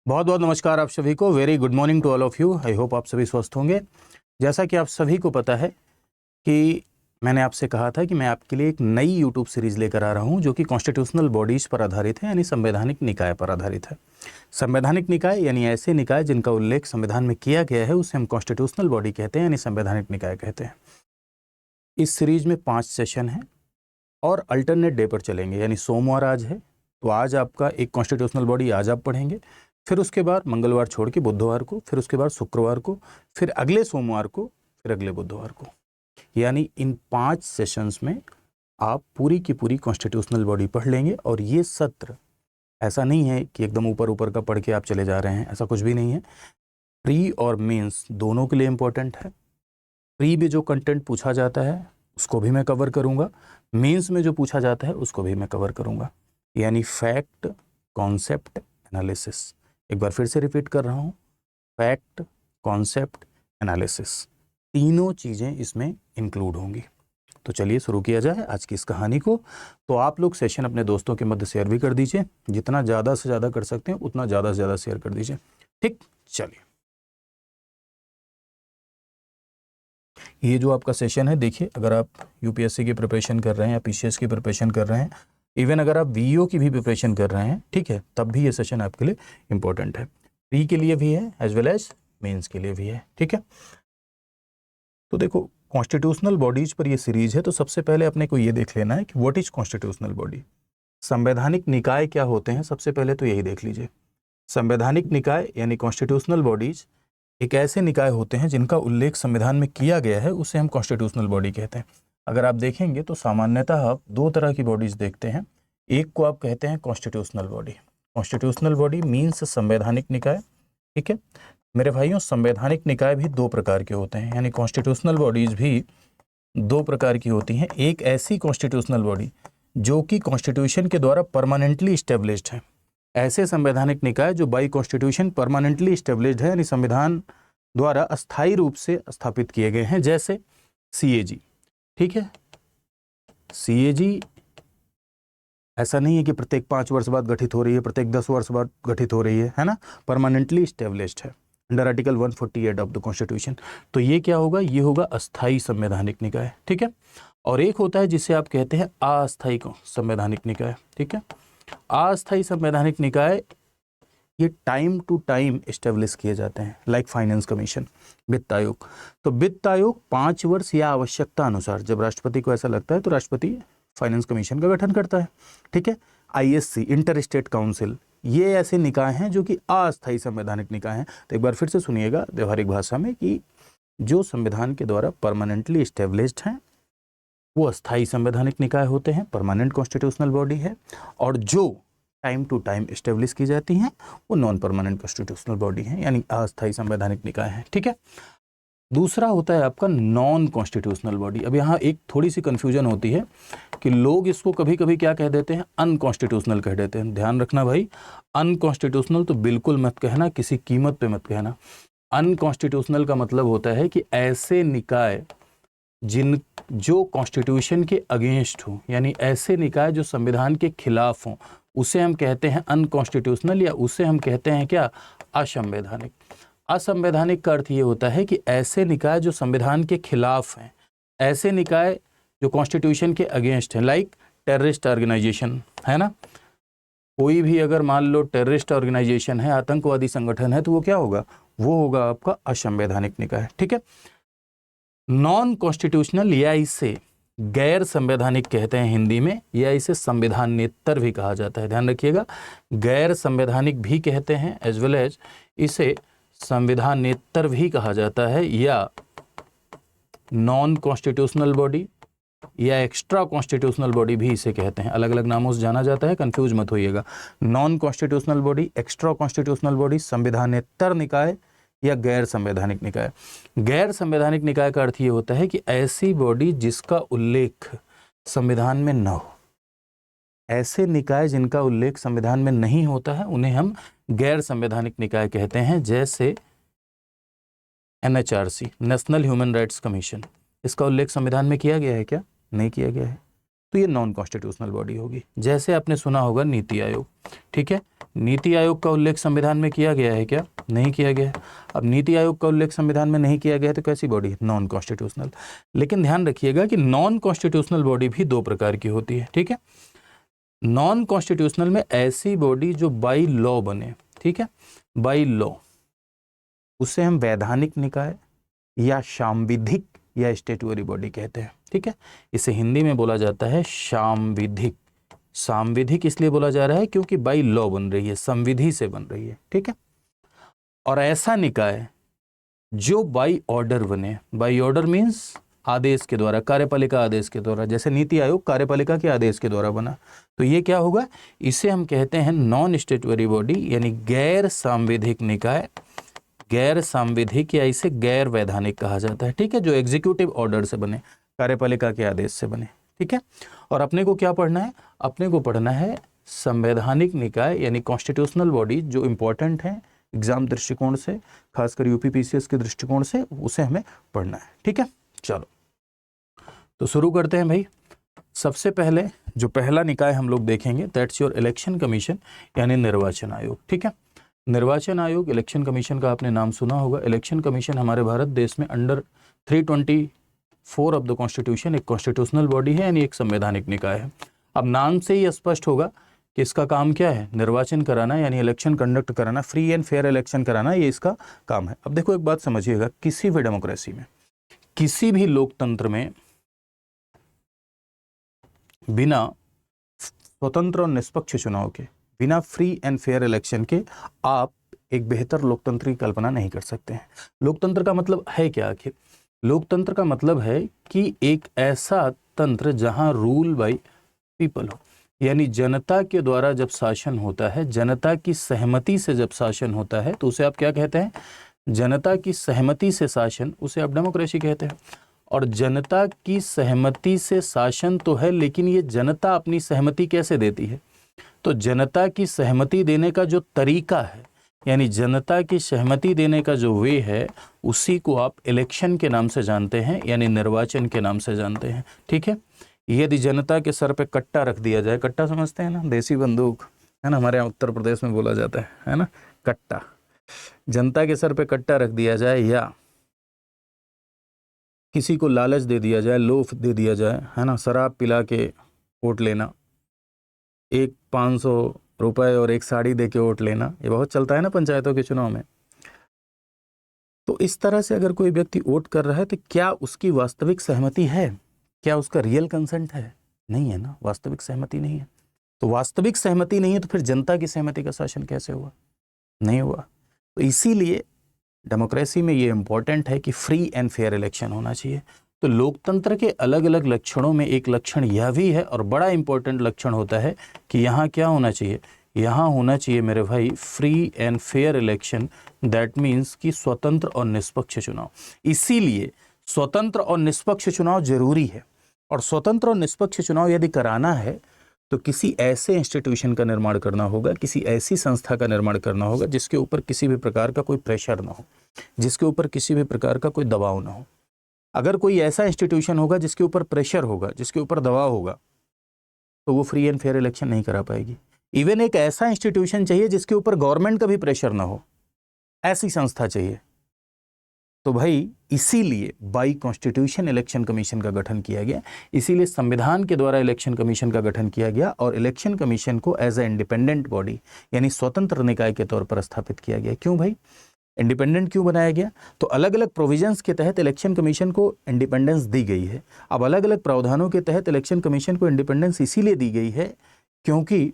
बहुत बहुत नमस्कार आप सभी को। Very good morning to all of you. I hope आप सभी स्वस्थ होंगे। जैसा कि आप सभी को पता है कि मैंने आपसे कहा था कि मैं आपके लिए एक नई यूट्यूब सीरीज़ लेकर आ रहा हूं जो कि कॉन्स्टिट्यूशनल बॉडीज़ पर आधारित है, यानी संवैधानिक निकाय पर आधारित है। संवैधानिक निकाय यानी ऐसे निकाय जिनका उल्लेख संविधान में किया गया है उसे हम कॉन्स्टिट्यूशनल बॉडी कहते हैं, यानी संवैधानिक निकाय कहते हैं। इस सीरीज़ में 5 सेशन हैं और अल्टरनेट डे पर चलेंगे, यानी सोमवार आज है तो आज आपका एक कॉन्स्टिट्यूशनल बॉडी आज आप पढ़ेंगे, फिर उसके बाद मंगलवार छोड़ के बुधवार को, फिर उसके बाद शुक्रवार को, फिर अगले सोमवार को, फिर अगले बुधवार को। यानी इन 5 सेशंस में आप पूरी की पूरी कॉन्स्टिट्यूशनल बॉडी पढ़ लेंगे। और ये सत्र ऐसा नहीं है कि एकदम ऊपर ऊपर का पढ़ के आप चले जा रहे हैं, ऐसा कुछ भी नहीं है। प्री और मेंस दोनों के लिए इम्पोर्टेंट है। प्री में जो कंटेंट पूछा जाता है उसको भी मैं कवर करूँगा, मेंस में जो पूछा जाता है उसको भी मैं कवर करूँगा, यानी फैक्ट, कॉन्सेप्ट, एनालिसिस। एक बार फिर से रिपीट कर रहा हूँ, फैक्ट, कॉन्सेप्ट, एनालिसिस, तीनों चीज़ें इसमें इंक्लूड होंगी। तो चलिए शुरू किया जाए आज की इस कहानी को। तो आप लोग सेशन अपने दोस्तों के मध्य शेयर भी कर दीजिए, जितना ज़्यादा से ज़्यादा कर सकते हैं उतना ज़्यादा से ज़्यादा शेयर कर दीजिए, ठीक। चलिए, ये जो आपका सेशन है, देखिए अगर आप यूपीएससी की प्रिपरेशन कर रहे हैं या पीसीएस की प्रिपरेशन कर रहे हैं, इवन अगर आप वीओ की भी प्रिपरेशन कर रहे हैं, ठीक है, तब भी ये सेशन आपके लिए इंपॉर्टेंट है। प्री के लिए भी है एज वेल एज मेंस के लिए भी है, ठीक है। तो देखो, कॉन्स्टिट्यूशनल बॉडीज पर ये सीरीज है, तो सबसे पहले अपने को ये देख लेना है कि व्हाट इज कॉन्स्टिट्यूशनल बॉडी। संवैधानिक निकाय क्या होते हैं, सबसे पहले तो यही देख लीजिए। संवैधानिक निकाय यानी कॉन्स्टिट्यूशनल बॉडीज एक ऐसे निकाय होते हैं जिनका उल्लेख संविधान में किया गया है, उसे हम कॉन्स्टिट्यूशनल बॉडी कहते हैं। अगर आप देखेंगे तो सामान्यतः आप दो तरह की बॉडीज देखते हैं। एक को आप कहते हैं constitutional body. Constitutional body means संवैधानिक निकाय, ठीक है मेरे भाइयों। संवैधानिक निकाय भी दो प्रकार के होते हैं, यानी कॉन्स्टिट्यूशनल बॉडीज भी दो प्रकार की होती हैं। एक ऐसी कॉन्स्टिट्यूशनल बॉडी जो कि कॉन्स्टिट्यूशन के द्वारा परमानेंटली इस्टेब्लिश्ड है। ऐसे संवैधानिक निकाय जो बाई कॉन्स्टिट्यूशन परमानेंटली इस्टेब्लिश्ड है, यानी संविधान द्वारा अस्थायी रूप से स्थापित किए गए हैं, जैसे सीएजी, ठीक है। सीएजी ऐसा नहीं है कि प्रत्येक 5 वर्ष बाद गठित हो रही है, प्रत्येक 10 वर्ष बाद गठित हो रही है ना, परमानेंटली इस्टेब्लिश्ड है under article 148 of the constitution. तो ये क्या होगा, ये होगा अस्थायी संवैधानिक निकाय, ठीक है। और एक होता है जिसे आप कहते हैं अस्थायी संवैधानिक निकाय, ठीक है। अस्थायी संवैधानिक निकाय ये टाइम टू टाइम एस्टेब्लिश किए जाते हैं, लाइक फाइनेंस कमीशन, वित्त आयोग। तो वित्त आयोग 5 वर्ष या आवश्यकता अनुसार जब राष्ट्रपति को ऐसा लगता है तो राष्ट्रपति फाइनेंस कमीशन का गठन करता है, ठीक है। आईएससी, इंटर स्टेट काउंसिल, ये ऐसे निकाय हैं जो कि अस्थायी संवैधानिक निकाय हैं। तो एक बार फिर से सुनिएगा व्यवहारिक भाषा में कि जो संविधान के द्वारा परमानेंटली एस्टेब्लिश्ड हैं वो अस्थायी संवैधानिक निकाय होते हैं, परमानेंट कॉन्स्टिट्यूशनल बॉडी है। और जो टाइम टू टाइम एस्टेब्लिश की जाती हैं वो नॉन परमानेंट कॉन्स्टिट्यूशनल बॉडी है, यानी अस्थायी संवैधानिक निकाय है, ठीक है। दूसरा होता है आपका नॉन कॉन्स्टिट्यूशनल बॉडी। अब यहाँ एक थोड़ी सी कंफ्यूजन होती है कि लोग इसको कभी कभी क्या कह देते हैं, अनकॉन्स्टिट्यूशनल कह देते हैं। ध्यान रखना भाई, अनकॉन्स्टिट्यूशनल तो बिल्कुल मत कहना, किसी कीमत पे मत कहना। अनकॉन्स्टिट्यूशनल का मतलब होता है कि ऐसे निकाय जो कॉन्स्टिट्यूशन के अगेंस्ट हो, यानी ऐसे निकाय जो संविधान के खिलाफ हों, उसे हम कहते हैं अनकॉन्स्टिट्यूशनल, या उसे हम कहते हैं क्या, असंवैधानिक। असंवैधानिक का अर्थ ये होता है कि ऐसे निकाय जो संविधान के खिलाफ हैं, ऐसे निकाय जो कॉन्स्टिट्यूशन के अगेंस्ट हैं, लाइक टेररिस्ट ऑर्गेनाइजेशन है ना। कोई भी अगर मान लो टेररिस्ट ऑर्गेनाइजेशन है, आतंकवादी संगठन है, तो वो क्या होगा, वो होगा आपका असंवैधानिक निकाय, ठीक है। नॉन कॉन्स्टिट्यूशनल या इसे गैर संवैधानिक कहते हैं हिंदी में, या इसे संविधानेतर भी कहा जाता है। ध्यान रखिएगा, गैर संवैधानिक भी कहते हैं एज वेल एज इसे संविधानेतर भी कहा जाता है, या नॉन कॉन्स्टिट्यूशनल बॉडी या एक्स्ट्रा कॉन्स्टिट्यूशनल बॉडी भी इसे कहते हैं। अलग अलग नामों से जाना जाता है, कंफ्यूज मत होइएगा। Non constitutional body, extra constitutional body, संविधानेतर निकाय या गैर संवैधानिक निकाय। गैर संवैधानिक निकाय का अर्थ ये होता है कि ऐसी बॉडी जिसका उल्लेख संविधान में न हो। ऐसे निकाय जिनका उल्लेख संविधान में नहीं होता है उन्हें हम गैर संवैधानिक निकाय कहते हैं, जैसे NHRC, national human rights commission. इसका उल्लेख संविधान में किया गया है क्या, नहीं किया गया है। तो ये नॉन कॉन्स्टिट्यूशनल बॉडी होगी। जैसे आपने सुना होगा नीति आयोग, ठीक है, नीति आयोग का उल्लेख संविधान में किया गया है क्या? नहीं किया गया है। अब नीति आयोग का उल्लेख संविधान में नहीं किया गया है तो कैसी बॉडी है? Non constitutional. लेकिन ध्यान रखिएगा कि नॉन कॉन्स्टिट्यूशनल बॉडी भी दो प्रकार की होती है, ठीक है। नॉन कॉन्स्टिट्यूशनल में ऐसी बॉडी जो बाई लॉ बने, ठीक है, बाई लॉ, उसे हम वैधानिक निकाय या सांविधिक या स्टेटुअरी बॉडी कहते हैं, ठीक है। इसे हिंदी में बोला जाता है सांविधिक। सांविधिक इसलिए बोला जा रहा है क्योंकि बाई लॉ बन रही है, संविधि से बन रही है, ठीक है। और ऐसा निकाय जो बाई ऑर्डर बने, बाई ऑर्डर मीन्स आदेश के द्वारा, कार्यपालिका आदेश के द्वारा, जैसे नीति आयोग कार्यपालिका के आदेश के द्वारा बना, तो ये क्या होगा? इसे हम कहते हैं नॉन स्टेटुअरी बॉडी, यानी गैर सांविधिक निकाय, गैर सांविधिक या इसे गैर वैधानिक कहा जाता है, ठीक है, जो एग्जीक्यूटिव ऑर्डर से बने, कार्यपालिका के आदेश से बने, ठीक है। और अपने को क्या पढ़ना है? अपने को पढ़ना है संवैधानिक निकाय यानी कॉन्स्टिट्यूशनल बॉडी, जो इंपॉर्टेंट है एग्जाम दृष्टिकोण से, खासकर यूपीपीसीएस के दृष्टिकोण से, उसे हमें पढ़ना है, ठीक है। चलो तो शुरू करते हैं भाई। सबसे पहले जो पहला निकाय हम लोग देखेंगे दैट्स योर इलेक्शन कमीशन यानी निर्वाचन आयोग, ठीक है। निर्वाचन आयोग, इलेक्शन कमीशन का आपने नाम सुना होगा। इलेक्शन कमीशन हमारे भारत देश में अंडर 324 ऑफ द कॉन्स्टिट्यूशन एक कॉन्स्टिट्यूशनल बॉडी है, यानी एक संवैधानिक निकाय है। अब नाम से ही स्पष्ट होगा कि इसका काम क्या है? निर्वाचन कराना, यानी इलेक्शन कंडक्ट कराना, फ्री एंड फेयर इलेक्शन कराना, ये इसका काम है। अब देखो एक बात समझिएगा, किसी भी डेमोक्रेसी में, किसी भी लोकतंत्र में बिना स्वतंत्र और निष्पक्ष चुनाव के, बिना फ्री एंड फेयर इलेक्शन के आप एक बेहतर लोकतंत्र की कल्पना नहीं कर सकते हैं। लोकतंत्र का मतलब है क्या आखिर? लोकतंत्र का मतलब है कि एक ऐसा तंत्र जहां रूल बाय पीपल हो, यानी जनता के द्वारा जब शासन होता है, जनता की सहमति से जब शासन होता है, तो उसे आप क्या कहते हैं? जनता की सहमति से शासन, उसे आप डेमोक्रेसी कहते हैं। और जनता की सहमति से शासन तो है, लेकिन ये जनता अपनी सहमति कैसे देती है? तो जनता की सहमति देने का जो तरीका है, यानी जनता की सहमति देने का जो वे है, उसी को आप इलेक्शन के नाम से जानते हैं, यानी निर्वाचन के नाम से जानते हैं, ठीक है। यदि जनता के सर पे कट्टा रख दिया जाए, कट्टा समझते हैं ना, देसी बंदूक है ना, हमारे यहाँ उत्तर प्रदेश में बोला जाता है ना, कट्टा, जनता के सर पे कट्टा रख दिया जाए, या किसी को लालच दे दिया जाए, लोफ दे दिया जाए, है ना, शराब पिला के वोट लेना, एक 500 रुपए और एक साड़ी दे के वोट लेना, ये बहुत चलता है ना पंचायतों के चुनाव में। तो इस तरह से अगर कोई व्यक्ति वोट कर रहा है तो क्या उसकी वास्तविक सहमति है? क्या उसका रियल कंसेंट है? नहीं है ना, वास्तविक सहमति नहीं है। तो वास्तविक सहमति नहीं है तो फिर जनता की सहमति का शासन कैसे हुआ? नहीं हुआ। तो इसीलिए डेमोक्रेसी में ये इंपॉर्टेंट है कि फ्री एंड फेयर इलेक्शन होना चाहिए। तो लोकतंत्र के अलग अलग लक्षणों में एक लक्षण यह भी है, और बड़ा इंपॉर्टेंट लक्षण होता है, कि यहाँ क्या होना चाहिए? यहाँ होना चाहिए मेरे भाई free and fair election, that means कि स्वतंत्र और निष्पक्ष चुनाव। इसीलिए स्वतंत्र और निष्पक्ष चुनाव जरूरी है। और स्वतंत्र और निष्पक्ष चुनाव यदि कराना है तो किसी ऐसे इंस्टीट्यूशन का निर्माण करना होगा, किसी ऐसी संस्था का निर्माण करना होगा जिसके ऊपर किसी भी प्रकार का कोई प्रेशर ना हो, जिसके ऊपर किसी भी प्रकार का कोई दबाव ना हो। अगर कोई ऐसा इंस्टीट्यूशन होगा जिसके ऊपर प्रेशर होगा, जिसके ऊपर दबाव होगा, तो वो फ्री एंड फेयर इलेक्शन नहीं करा पाएगी। इवन एक ऐसा इंस्टीट्यूशन चाहिए जिसके ऊपर गवर्नमेंट का भी प्रेशर ना हो, ऐसी संस्था चाहिए। तो भाई इसीलिए बाई कॉन्स्टिट्यूशन इलेक्शन कमीशन का गठन किया गया, इसीलिए संविधान के द्वारा इलेक्शन कमीशन का गठन किया गया, और इलेक्शन कमीशन को एज ए इंडिपेंडेंट बॉडी यानी स्वतंत्र निकाय के तौर पर स्थापित किया गया। क्यों भाई इंडिपेंडेंट क्यों बनाया गया? तो अलग अलग प्रोविजंस के तहत इलेक्शन कमीशन को इंडिपेंडेंस दी गई है। अब अलग अलग प्रावधानों के तहत इलेक्शन कमीशन को इंडिपेंडेंस इसीलिए दी गई है क्योंकि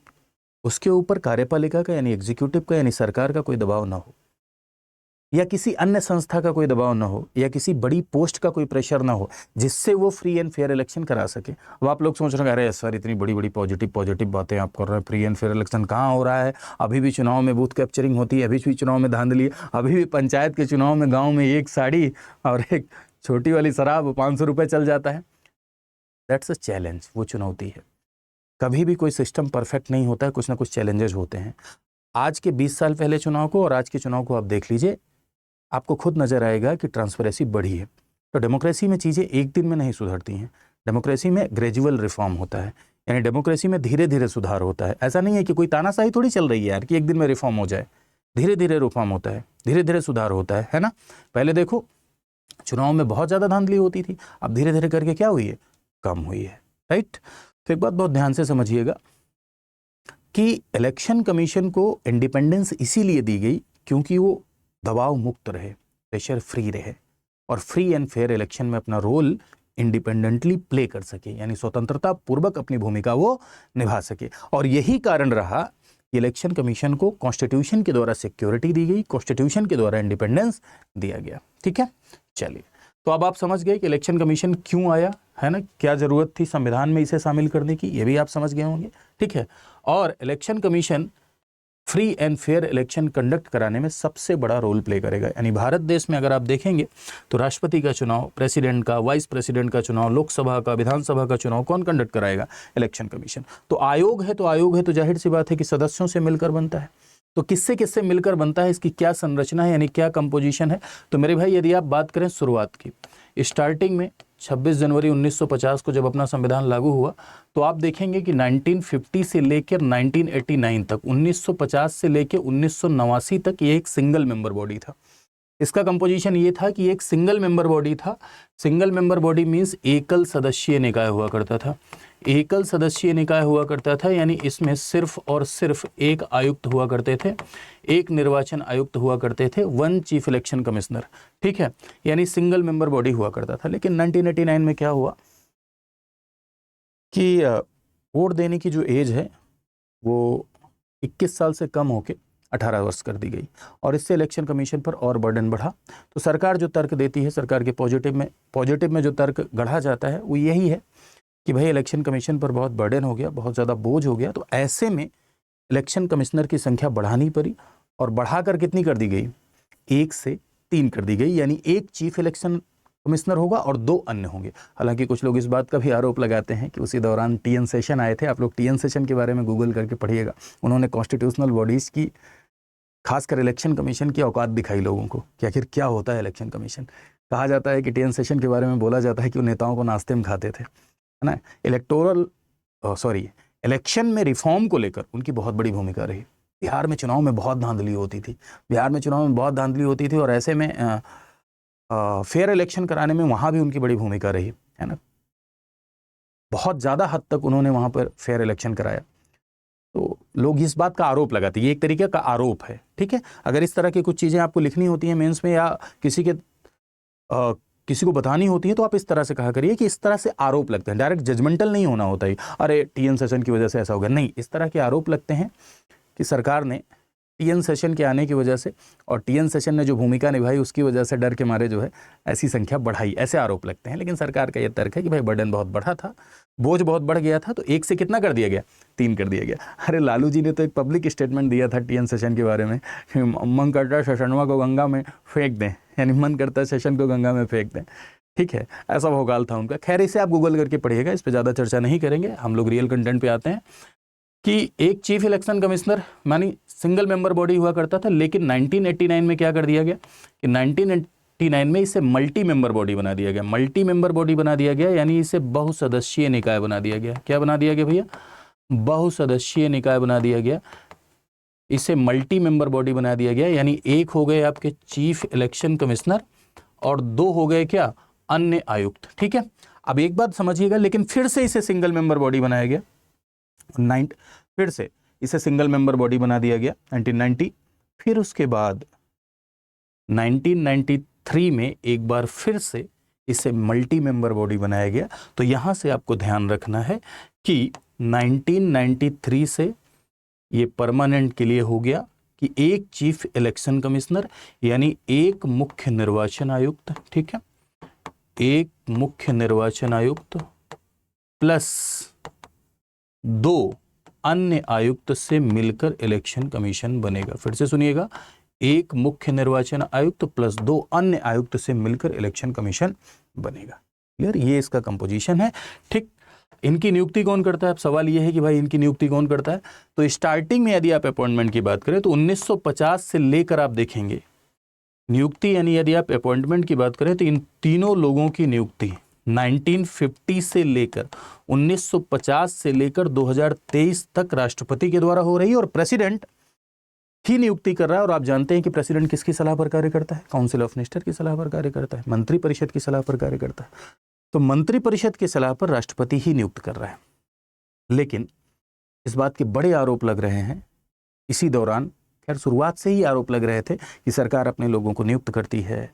उसके ऊपर कार्यपालिका का यानी एग्जीक्यूटिव का यानी सरकार का कोई दबाव ना हो, या किसी अन्य संस्था का कोई दबाव ना हो, या किसी बड़ी पोस्ट का कोई प्रेशर ना हो, जिससे वो फ्री एंड फेयर इलेक्शन करा सके। अब आप लोग सोच रहे हैं अरे सर इतनी बड़ी बड़ी पॉजिटिव बातें आप कर रहे हैं, फ्री एंड फेयर इलेक्शन कहाँ हो रहा है? अभी भी चुनाव में बूथ कैप्चरिंग होती है, अभी भी चुनाव में धांधली, अभी भी पंचायत के चुनाव में गाँव में एक साड़ी और एक छोटी वाली शराब 500 रुपये चल जाता है। दैट्स अ चैलेंज, वो चुनौती है। कभी भी कोई सिस्टम परफेक्ट नहीं होता है, कुछ ना कुछ चैलेंजेस होते हैं। आज के 20 साल पहले चुनाव को और आज के चुनाव को आप देख लीजिए, आपको खुद नजर आएगा कि ट्रांसपेरेंसी बढ़ी है। तो डेमोक्रेसी में चीज़ें एक दिन में नहीं सुधरती हैं, डेमोक्रेसी में ग्रेजुअल रिफॉर्म होता है, यानी डेमोक्रेसी में धीरे धीरे सुधार होता है। ऐसा नहीं है कि कोई तानाशाही थोड़ी चल रही है यार कि एक दिन में रिफॉर्म हो जाए। धीरे धीरे रिफॉर्म होता है, धीरे धीरे सुधार होता है ना। पहले देखो चुनाव में बहुत ज़्यादा धांधली होती थी, अब धीरे धीरे करके क्या हुई है, कम हुई है, राइट। तो एक बात बहुत ध्यान से समझिएगा कि इलेक्शन कमीशन को इंडिपेंडेंस इसीलिए दी गई क्योंकि वो दबाव मुक्त रहे, प्रेशर फ्री रहे और फ्री एंड फेयर इलेक्शन में अपना रोल इंडिपेंडेंटली प्ले कर सके, यानी स्वतंत्रता पूर्वक अपनी भूमिका वो निभा सके। और यही कारण रहा इलेक्शन कमीशन को कॉन्स्टिट्यूशन के द्वारा सिक्योरिटी दी गई, कॉन्स्टिट्यूशन के द्वारा इंडिपेंडेंस दिया गया, ठीक है। चलिए, तो अब आप समझ गए कि इलेक्शन कमीशन क्यों आया, है ना, क्या जरूरत थी संविधान में इसे शामिल करने की, ये भी आप समझ गए होंगे, ठीक है। और election commission free and fair election conduct कराने में सबसे बड़ा रोल प्ले करेगा। यानी भारत देश में अगर आप देखेंगे तो राष्ट्रपति का चुनाव, प्रेसिडेंट का, वाइस प्रेसिडेंट का चुनाव, लोकसभा का, विधानसभा का चुनाव कौन कंडक्ट कराएगा, इलेक्शन कमीशन। तो आयोग है तो जाहिर सी बात है कि सदस्यों से मिलकर बनता है। तो किससे किससे मिलकर बनता है, इसकी क्या संरचना है, यानी क्या कंपोजिशन है। तो मेरे भाई यदि आप बात करें शुरुआत की, स्टार्टिंग में 26 जनवरी 1950 को जब अपना संविधान लागू हुआ तो आप देखेंगे कि 1950 से लेकर 1989 तक, 1950 से लेकर 1989 तक ये एक सिंगल मेंबर बॉडी था। इसका कंपोजिशन ये था कि एक सिंगल मेंबर बॉडी था। सिंगल मेंबर बॉडी मीन्स एकल सदस्यीय निकाय हुआ करता था। एकल सदस्यीय निकाय हुआ करता था यानी इसमें सिर्फ और सिर्फ एक आयुक्त हुआ करते थे, एक निर्वाचन आयुक्त हुआ करते थे, वन चीफ इलेक्शन कमिश्नर, ठीक है, यानी सिंगल मेंबर बॉडी हुआ करता था। लेकिन 1989 में क्या हुआ कि वोट देने की जो एज है वो 21 साल से कम होके 18 वर्ष कर दी गई और इससे इलेक्शन कमीशन पर और बर्डन बढ़ा। तो सरकार जो तर्क देती है, सरकार के पॉजिटिव में जो तर्क गढ़ा जाता है वो यही है कि भाई इलेक्शन कमीशन पर बहुत बर्डन हो गया, बहुत ज़्यादा बोझ हो गया, तो ऐसे में इलेक्शन कमिश्नर की संख्या बढ़ानी पड़ी और बढ़ाकर कितनी कर दी गई, 1 से 3 कर दी गई। यानी एक चीफ इलेक्शन कमिश्नर होगा और 2 अन्य होंगे। हालांकि कुछ लोग इस बात का भी आरोप लगाते हैं कि उसी दौरान TN सेशन आए थे। आप लोग TN सेशन के बारे में गूगल करके पढ़िएगा। उन्होंने कॉन्स्टिट्यूशनल बॉडीज़ की, खासकर इलेक्शन कमीशन की औकात दिखाई लोगों को कि आखिर क्या होता है इलेक्शन कमीशन। कहा जाता है कि TN सेशन के बारे में बोला जाता है कि वो नेताओं को नाश्ते में खाते थे, है ना। इलेक्शन में रिफॉर्म को लेकर उनकी बहुत बड़ी भूमिका रही। बिहार में चुनाव में बहुत धांधली होती थी और ऐसे में फेयर इलेक्शन कराने में वहाँ भी उनकी बड़ी भूमिका रही, है ना। बहुत ज़्यादा हद तक उन्होंने वहाँ पर फेयर इलेक्शन कराया। तो लोग इस बात का आरोप लगाते हैं, ये एक तरीके का आरोप है, ठीक है। अगर इस तरह की कुछ चीज़ें आपको लिखनी होती हैं मेंस में या किसी को बतानी होती है तो आप इस तरह से कहा करिए कि इस तरह से आरोप लगते हैं। डायरेक्ट जजमेंटल नहीं होना होता है, अरे TN सेशन की वजह से ऐसा हो गया, नहीं। इस तरह के आरोप लगते हैं कि सरकार ने TN सेशन के आने की वजह से और TN सेशन ने जो भूमिका निभाई उसकी वजह से डर के मारे जो है ऐसी संख्या बढ़ाई, ऐसे आरोप लगते हैं। लेकिन सरकार का ये तर्क है कि भाई बर्डन बहुत बढ़ा था, बोझ बहुत बढ़ गया था, तो 1 से कितना कर दिया गया, 3 कर दिया गया। अरे लालू जी ने तो एक पब्लिक स्टेटमेंट दिया था TN सेशन के बारे में, मन करता है सेशनवा को गंगा में फेंक दें, यानी मन करता है सेशन को गंगा में फेंक दें, ठीक है, ऐसा भोकाल था उनका। खैर इसे आप गूगल करके पढ़िएगा, इस पर ज़्यादा चर्चा नहीं करेंगे, हम लोग रियल कंटेंट पे आते हैं कि एक चीफ इलेक्शन कमिश्नर मानी सिंगल मेंबर बॉडी हुआ करता था। लेकिन 1989 में क्या कर दिया गया कि 1989 में इसे मल्टी मेंबर बॉडी बना दिया गया। मल्टी मेंबर बॉडी बना दिया गया यानी इसे बहुसदस्यीय निकाय बना दिया गया। क्या बना दिया गया भैया, बहुसदस्यीय निकाय बना दिया गया। इसे मल्टी मेंबर बॉडी बना दिया गया यानी एक हो गए आपके चीफ इलेक्शन कमिश्नर और 2 हो गए क्या, अन्य आयुक्त, ठीक है। अब एक बात समझिएगा, लेकिन फिर से इसे सिंगल मेंबर बॉडी बनाया गया, फिर से इसे सिंगल मेंबर बॉडी बना दिया गया 1990। फिर उसके बाद 1993 में एक बार फिर से इसे मल्टी मेंबर बॉडी बनाया गया। तो यहाँ से आपको ध्यान रखना है कि 1993 से ये परमानेंट के लिए हो गया कि एक चीफ इलेक्शन कमिश्नर यानी एक मुख्य निर्वाचन आयुक्त, ठीक है, एक मुख्य निर्वाचन आयुक्त प्लस 2 अन्य आयुक्त से मिलकर इलेक्शन कमीशन बनेगा। फिर से सुनिएगा, एक मुख्य निर्वाचन आयुक्त प्लस 2 अन्य आयुक्त से मिलकर इलेक्शन कमीशन बनेगा। क्लियर, ये इसका कंपोजिशन है, ठीक। इनकी नियुक्ति कौन करता है, अब सवाल ये है कि भाई इनकी नियुक्ति कौन करता है। तो स्टार्टिंग में यदि आप अपॉइंटमेंट की बात करें तो 1950 से लेकर आप देखेंगे नियुक्ति, यानी यदि आप अपॉइंटमेंट की बात करें तो इन तीनों लोगों की नियुक्ति 1950 से लेकर 1950 से लेकर 2023 तक राष्ट्रपति के द्वारा हो रही है और प्रेसिडेंट ही नियुक्ति कर रहा है। और आप जानते हैं कि प्रेसिडेंट किसकी सलाह पर कार्य करता है? काउंसिल ऑफ मिनिस्टर की सलाह पर कार्य करता है, मंत्री परिषद की सलाह पर कार्य करता है। तो मंत्री परिषद की सलाह पर राष्ट्रपति ही नियुक्त कर रहा है। लेकिन इस बात के बड़े आरोप लग रहे हैं इसी दौरान, खैर शुरुआत से ही आरोप लग रहे थे कि सरकार अपने लोगों को नियुक्त करती है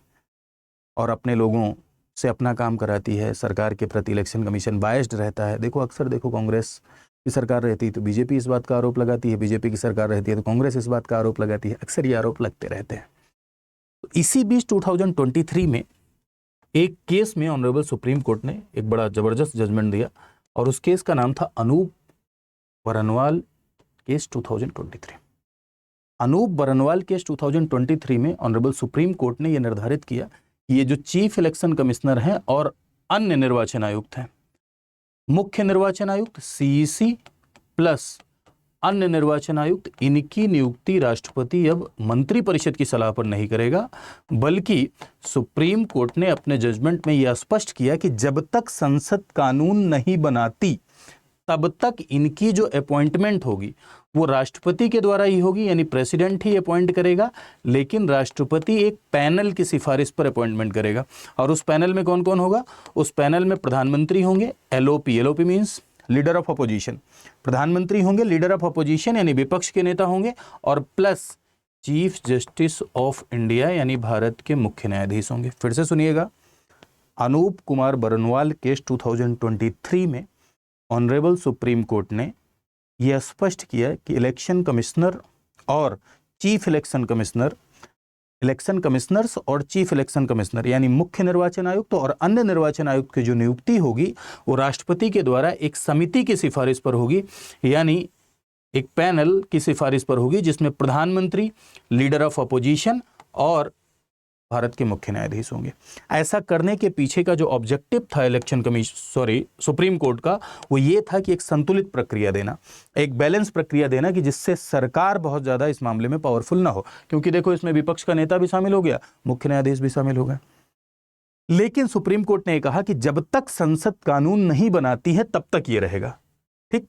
और अपने लोगों से अपना काम कराती है, सरकार के प्रति इलेक्शन कमीशन बायस्ड रहता है। देखो अक्सर देखो कांग्रेस की सरकार रहती है तो बीजेपी इस बात का आरोप लगाती है, बीजेपी की सरकार रहती है तो कांग्रेस इस बात का आरोप लगाती है, अक्सर ये आरोप लगते रहते हैं। तो इसी बीच 2023 में एक केस में ऑनरेबल सुप्रीम कोर्ट ने एक बड़ा जबरदस्त जजमेंट दिया और उस केस का नाम था अनूप बरनवाल केस 2023। अनूप बरनवाल केस 2023 में ऑनरेबल सुप्रीम कोर्ट ने यह निर्धारित किया कि ये जो चीफ इलेक्शन कमिश्नर हैं और अन्य निर्वाचन आयुक्त हैं, मुख्य निर्वाचन आयुक्त सीईसी प्लस अन्य निर्वाचन आयुक्त, इनकी नियुक्ति राष्ट्रपति अब मंत्री परिषद की सलाह पर नहीं करेगा, बल्कि सुप्रीम कोर्ट ने अपने जजमेंट में यह स्पष्ट किया कि जब तक संसद कानून नहीं बनाती तब तक इनकी जो अपॉइंटमेंट होगी वो राष्ट्रपति के द्वारा ही होगी, यानी प्रेसिडेंट ही अपॉइंट करेगा। लेकिन राष्ट्रपति एक पैनल की सिफारिश पर अपॉइंटमेंट करेगा और उस पैनल में कौन कौन होगा? उस पैनल में प्रधानमंत्री होंगे, LOP means leader of opposition, प्रधानमंत्री होंगे, लीडर ऑफ अपोजिशन यानी विपक्ष के नेता होंगे, और plus chief justice of India यानी भारत के मुख्य न्यायाधीश होंगे। फिर से सुनिएगा, अनूप कुमार बरनवाल केस 2023 में ऑनरेबल सुप्रीम कोर्ट ने यह स्पष्ट किया कि इलेक्शन कमिश्नर और chief election commissioner, election commissioners और चीफ इलेक्शन कमिश्नर यानी मुख्य निर्वाचन आयुक्त और अन्य निर्वाचन आयुक्त की जो नियुक्ति होगी वो राष्ट्रपति के द्वारा एक समिति की सिफारिश पर होगी, यानी एक पैनल की सिफारिश पर होगी जिसमें प्रधानमंत्री, लीडर ऑफ अपोजिशन और भारत के मुख्य न्यायाधीश होंगे। ऐसा करने के पीछे का जो ऑब्जेक्टिव था सुप्रीम कोर्ट का, वो ये था कि एक संतुलित प्रक्रिया देना, एक बैलेंस प्रक्रिया देना कि जिससे सरकार बहुत ज़्यादा इस मामले में पावरफुल ना हो, क्योंकि देखो इसमें विपक्ष का नेता भी शामिल हो गया, मुख्य न्यायाधीश भी शामिल हो गए। लेकिन सुप्रीम कोर्ट ने कहा कि जब तक संसद कानून नहीं बनाती है तब तक ये रहेगा। ठीक,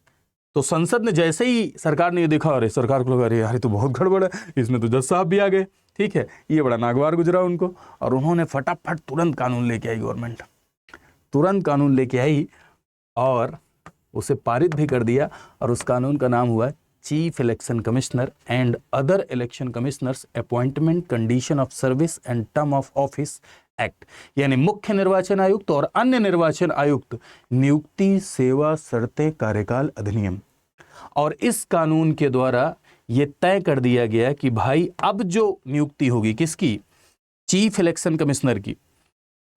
तो संसद ने जैसे ही सरकार ने ये देखा, अरे सरकार को लगा अरे यार ये तो बहुत गड़बड़ है, इसमें तो जज साहब भी आ गए, ठीक है, ये बड़ा नागवार गुजरा उनको, और उन्होंने फटाफट तुरंत कानून लेके आई, गवर्नमेंट तुरंत कानून लेके आई और उसे पारित भी कर दिया, और उस कानून का नाम हुआ chief election commissioner and other election commissioners appointment condition of service and term of office act, यानी मुख्य निर्वाचन आयुक्त और अन्य निर्वाचन आयुक्त नियुक्ति, सेवा, शर्तें, कार्यकाल अधिनियम। और इस कानून के द्वारा ये तय कर दिया गया कि भाई अब जो नियुक्ति होगी किसकी? चीफ इलेक्शन कमिश्नर की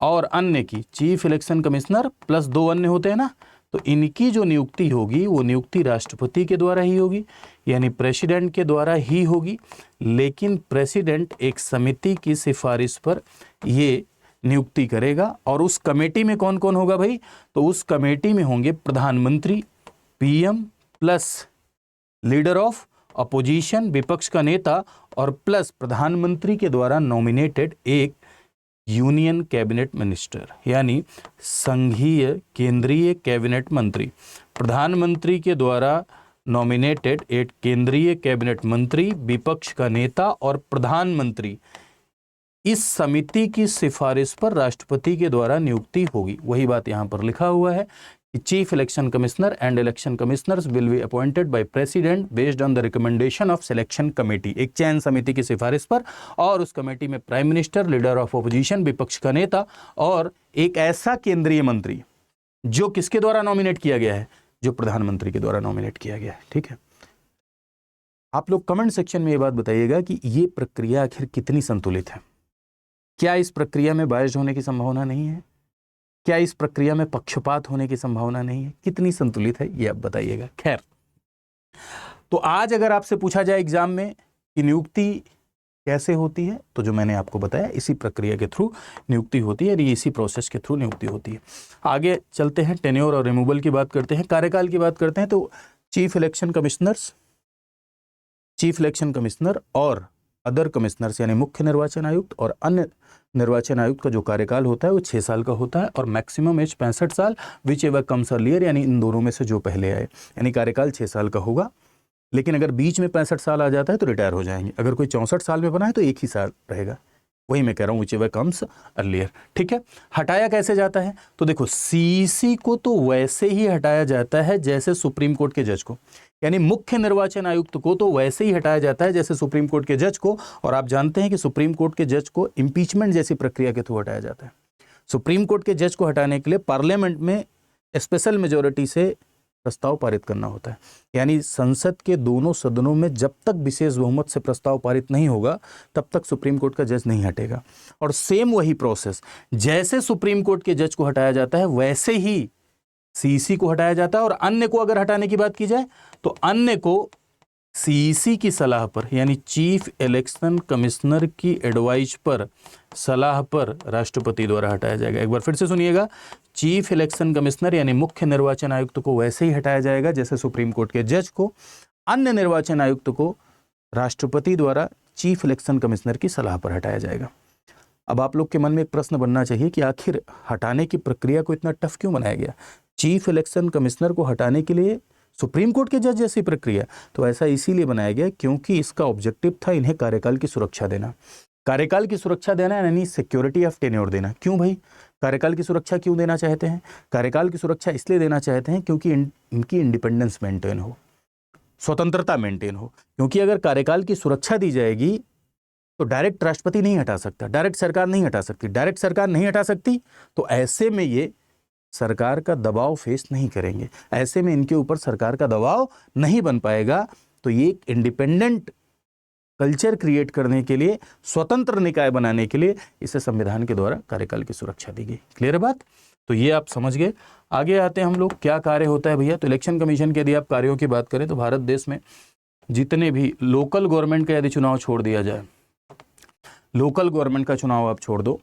और अन्य की, चीफ इलेक्शन कमिश्नर प्लस 2 अन्य होते हैं ना, तो इनकी जो नियुक्ति होगी वो नियुक्ति राष्ट्रपति के द्वारा ही होगी, यानी प्रेसिडेंट के द्वारा ही होगी। लेकिन प्रेसिडेंट एक समिति की सिफारिश पर ये नियुक्ति करेगा, और उस कमेटी में कौन कौन होगा भाई? तो उस कमेटी में होंगे प्रधानमंत्री, PM plus leader of opposition विपक्ष का नेता, और प्लस प्रधानमंत्री के द्वारा नॉमिनेटेड एक यूनियन कैबिनेट मिनिस्टर, यानी संघीय केंद्रीय कैबिनेट मंत्री। प्रधानमंत्री के द्वारा नॉमिनेटेड एक केंद्रीय कैबिनेट मंत्री, विपक्ष का नेता और प्रधानमंत्री, इस समिति की सिफारिश पर राष्ट्रपति के द्वारा नियुक्ति होगी। वही बात यहाँ पर लिखा हुआ है कि chief election commissioner and election commissioners will be appointed by president based on the recommendation of selection committee, एक चयन समिति की सिफारिश पर, और उस कमेटी में prime minister, leader of opposition विपक्ष का नेता और एक ऐसा केंद्रीय मंत्री जो किसके द्वारा नॉमिनेट किया गया है? जो प्रधानमंत्री के द्वारा नॉमिनेट किया गया है। ठीक है, आप लोग कमेंट सेक्शन में ये बात बताइएगा कि ये प्रक्रिया आखिर कितनी संतुलित है। क्या इस प्रक्रिया में बायस्ड होने की संभावना नहीं है? क्या इस प्रक्रिया में पक्षपात होने की संभावना नहीं है? कितनी संतुलित है ये आप बताइएगा। खैर, तो आज अगर आपसे पूछा जाए एग्जाम में कि नियुक्ति कैसे होती है, तो जो मैंने आपको बताया इसी प्रक्रिया के थ्रू नियुक्ति होती है, इसी प्रोसेस के थ्रू नियुक्ति होती है। आगे चलते हैं, टेन्योर और रिमूवल की बात करते हैं, कार्यकाल की बात करते हैं। तो चीफ इलेक्शन कमिश्नर और अदर कमिश्नर्स यानी मुख्य निर्वाचन आयुक्त और अन्य निर्वाचन आयुक्त का जो कार्यकाल होता है वो 6 साल का होता है और मैक्सिमम एज 65 साल, विच एवर कम्स अर्लियर, यानी इन दोनों में से जो पहले आए, यानी कार्यकाल 6 साल का होगा। लेकिन अगर बीच में 65 साल आ जाता है तो रिटायर हो जाएंगे। अगर कोई 64 साल में बना है तो 1 ही साल रहेगा। वही मैं कह रहा हूँ, विच एवर कम्स अर्लियर। ठीक है, हटाया कैसे जाता है? तो देखो, सीसी को तो वैसे ही हटाया जाता है जैसे सुप्रीम कोर्ट के जज को, यानी मुख्य निर्वाचन आयुक्त को तो वैसे ही हटाया जाता है जैसे सुप्रीम कोर्ट के जज को। और आप जानते हैं कि सुप्रीम कोर्ट के जज को इम्पीचमेंट जैसी प्रक्रिया के थ्रू हटाया जाता है। सुप्रीम कोर्ट के जज को हटाने के लिए पार्लियामेंट में स्पेशल मेजोरिटी से प्रस्ताव पारित करना होता है, यानी संसद के दोनों सदनों में जब तक विशेष बहुमत से प्रस्ताव पारित नहीं होगा तब तक सुप्रीम कोर्ट का जज नहीं हटेगा। और सेम वही प्रोसेस, जैसे सुप्रीम कोर्ट के जज को हटाया जाता है वैसे ही सीसी को हटाया जाता है। और अन्य को अगर हटाने की बात की जाए तो अन्य को सीसी की सलाह पर, यानी चीफ इलेक्शन कमिश्नर की एडवाइस पर, सलाह पर राष्ट्रपति द्वारा हटाया जाएगा। एक बार फिर से सुनिएगा, चीफ इलेक्शन कमिश्नर यानी मुख्य निर्वाचन आयुक्त को वैसे ही हटाया जाएगा जैसे सुप्रीम कोर्ट के जज को, अन्य निर्वाचन आयुक्त को राष्ट्रपति द्वारा चीफ इलेक्शन कमिश्नर की सलाह पर हटाया जाएगा। अब आप लोग के मन में एक प्रश्न बनना चाहिए कि आखिर हटाने की प्रक्रिया को इतना टफ क्यों बनाया गया? चीफ इलेक्शन कमिश्नर को हटाने के लिए सुप्रीम कोर्ट के जज जैसी प्रक्रिया, तो ऐसा इसीलिए बनाया गया क्योंकि इसका ऑब्जेक्टिव था इन्हें कार्यकाल की सुरक्षा देना। कार्यकाल की सुरक्षा देना यानी सिक्योरिटी ऑफ टेन्योर देना। क्यों भाई कार्यकाल की सुरक्षा क्यों देना चाहते हैं? कार्यकाल की सुरक्षा इसलिए देना चाहते हैं क्योंकि इनकी इंडिपेंडेंस मेंटेन हो, स्वतंत्रता मेंटेन हो। क्योंकि अगर कार्यकाल की सुरक्षा दी जाएगी तो डायरेक्ट राष्ट्रपति नहीं हटा सकता, डायरेक्ट सरकार नहीं हटा सकती। डायरेक्ट सरकार नहीं हटा सकती तो ऐसे में ये सरकार का दबाव फेस नहीं करेंगे, ऐसे में इनके ऊपर सरकार का दबाव नहीं बन पाएगा। तो ये एक इंडिपेंडेंट कल्चर क्रिएट करने के लिए, स्वतंत्र निकाय बनाने के लिए इसे संविधान के द्वारा कार्यकाल की सुरक्षा दी गई। क्लियर है बात? तो ये आप समझ गए। आगे आते हैं हम लोग, क्या कार्य होता है भैया? तो इलेक्शन कमीशन के यदि आप कार्यों की बात करें तो भारत देश में जितने भी लोकल गवर्नमेंट का यदि चुनाव छोड़ दिया जाए, लोकल गवर्नमेंट का चुनाव आप छोड़ दो,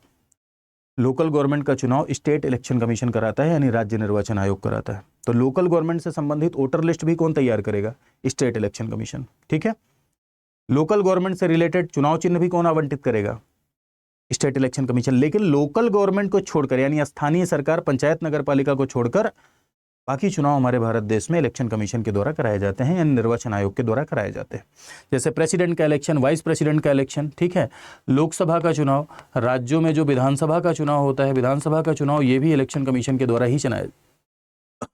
लोकल गवर्नमेंट का चुनाव स्टेट इलेक्शन कमीशन कराता है, यानी राज्य निर्वाचन आयोग कराता है। तो लोकल गवर्नमेंट से संबंधित वोटर लिस्ट भी कौन तैयार करेगा? State election commission. ठीक है, लोकल गवर्नमेंट से रिलेटेड चुनाव चिन्ह भी कौन आवंटित करेगा? State election commission. लेकिन लोकल गवर्नमेंट को छोड़कर, यानी स्थानीय सरकार, पंचायत, नगर पालिका को छोड़कर बाकी चुनाव हमारे भारत देश में इलेक्शन कमीशन के द्वारा कराए जाते हैं, यानी निर्वाचन आयोग के द्वारा कराए जाते हैं। जैसे प्रेसिडेंट का इलेक्शन, वाइस प्रेसिडेंट का इलेक्शन, ठीक है, लोकसभा का चुनाव, राज्यों में जो विधानसभा का चुनाव होता है, विधानसभा का चुनाव, ये भी इलेक्शन कमीशन के द्वारा ही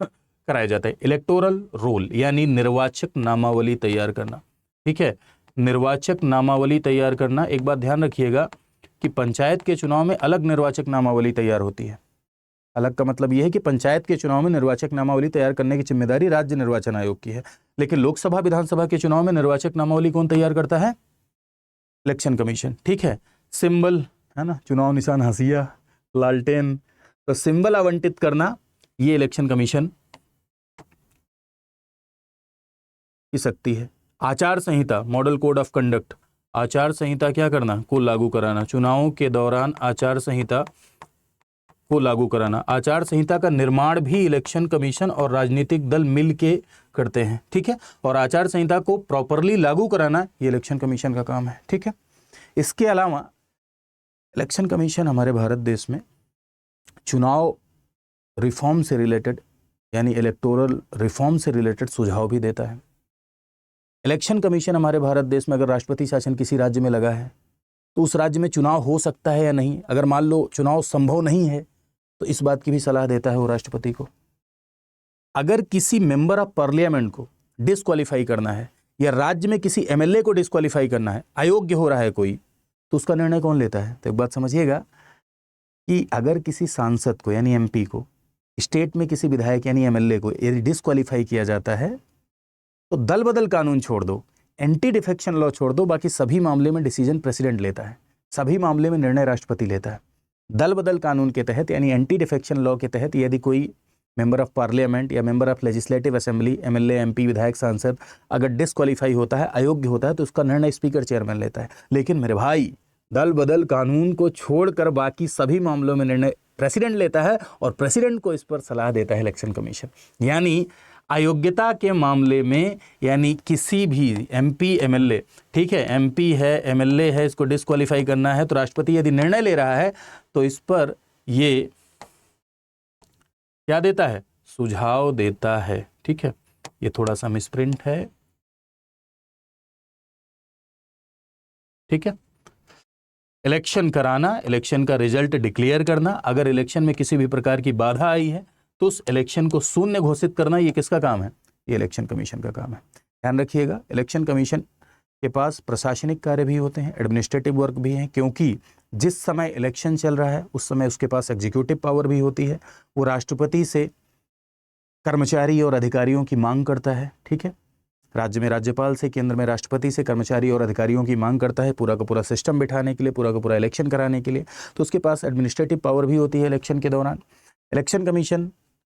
कराया जाता है। इलेक्टोरल रोल यानी निर्वाचक नामावली तैयार करना। ठीक है, निर्वाचक नामावली तैयार करना। एक बात ध्यान रखिएगा कि पंचायत के चुनाव में अलग निर्वाचक नामावली तैयार होती है। अलग का मतलब यह है कि पंचायत के चुनाव में निर्वाचक नामावली तैयार करने की जिम्मेदारी राज्य निर्वाचन आयोग की है, लेकिन लोकसभा विधानसभा के चुनाव में निर्वाचक नामावली कौन तैयार करता है? Election commission. ठीक है, सिंबल है ना, चुनाव निशान हंसिया, लालटेन, तो सिंबल आवंटित करना ये इलेक्शन कमीशन की शक्ति है। आचार संहिता, मॉडल कोड ऑफ कंडक्ट, आचार संहिता क्या करना? को लागू कराना। चुनावों के दौरान आचार संहिता को लागू कराना। आचार संहिता का निर्माण भी इलेक्शन कमीशन और राजनीतिक दल मिल के करते हैं। ठीक है, और आचार संहिता को प्रॉपरली लागू कराना ये इलेक्शन कमीशन का काम है। ठीक है, इसके अलावा इलेक्शन कमीशन हमारे भारत देश में चुनाव रिफॉर्म से रिलेटेड, यानी इलेक्टोरल रिफॉर्म से रिलेटेड सुझाव भी देता है। इलेक्शन कमीशन हमारे भारत देश में अगर राष्ट्रपति शासन किसी राज्य में लगा है तो उस राज्य में चुनाव हो सकता है या नहीं, अगर मान लो चुनाव संभव नहीं है तो इस बात की भी सलाह देता है वो राष्ट्रपति को। अगर किसी मेंबर ऑफ पार्लियामेंट को डिस्क्वालीफाई करना है या राज्य में किसी एमएलए को डिस्क्वालीफाई करना है, अयोग्य हो रहा है कोई, तो उसका निर्णय कौन लेता है? तो एक बात समझिएगा कि अगर किसी सांसद को यानी एमपी को, स्टेट में किसी विधायक यानी एमएलए को यदि डिस्क्वालीफाई किया जाता है तो दल बदल कानून छोड़ दो, एंटी डिफेक्शन लॉ छोड़ दो, बाकी सभी मामले में डिसीजन प्रेसिडेंट लेता है, सभी मामले में निर्णय राष्ट्रपति लेता है। दल बदल कानून के तहत यानी एंटी डिफेक्शन लॉ के तहत यदि कोई मेंबर ऑफ पार्लियामेंट या member of legislative assembly, MLA, MP, विधायक, सांसद अगर डिस्क्वालीफाई होता है, अयोग्य होता है, तो उसका निर्णय स्पीकर चेयरमैन लेता है। लेकिन मेरे भाई, दल बदल कानून को छोड़कर बाकी सभी मामलों में निर्णय प्रेसिडेंट लेता है और प्रेसिडेंट को इस पर सलाह देता है इलेक्शन कमीशन। यानी अयोग्यता के मामले में यानी किसी भी एमपी एमएलए, ठीक है, एमपी है एमएलए है, इसको डिस्क्वालीफाई करना है तो राष्ट्रपति यदि निर्णय ले रहा है तो इस पर ये क्या देता है, सुझाव देता है। ठीक है, ये थोड़ा सा मिसप्रिंट है। ठीक है, इलेक्शन कराना, इलेक्शन का रिजल्ट डिक्लेयर करना, अगर इलेक्शन में किसी भी प्रकार की बाधा आई है तो उस इलेक्शन को शून्य घोषित करना, ये किसका काम है, ये इलेक्शन कमीशन का काम है। ध्यान रखिएगा, इलेक्शन कमीशन के पास प्रशासनिक कार्य भी होते हैं, एडमिनिस्ट्रेटिव वर्क भी हैं, क्योंकि जिस समय इलेक्शन चल रहा है उस समय उसके पास एग्जीक्यूटिव पावर भी होती है। वो राष्ट्रपति से कर्मचारी और अधिकारियों की मांग करता है। ठीक है, राज्य में राज्यपाल से, केंद्र में राष्ट्रपति से कर्मचारी और अधिकारियों की मांग करता है पूरा का पूरा सिस्टम बिठाने के लिए, पूरा का पूरा इलेक्शन कराने के लिए। तो उसके पास एडमिनिस्ट्रेटिव पावर भी होती है इलेक्शन के दौरान। इलेक्शन कमीशन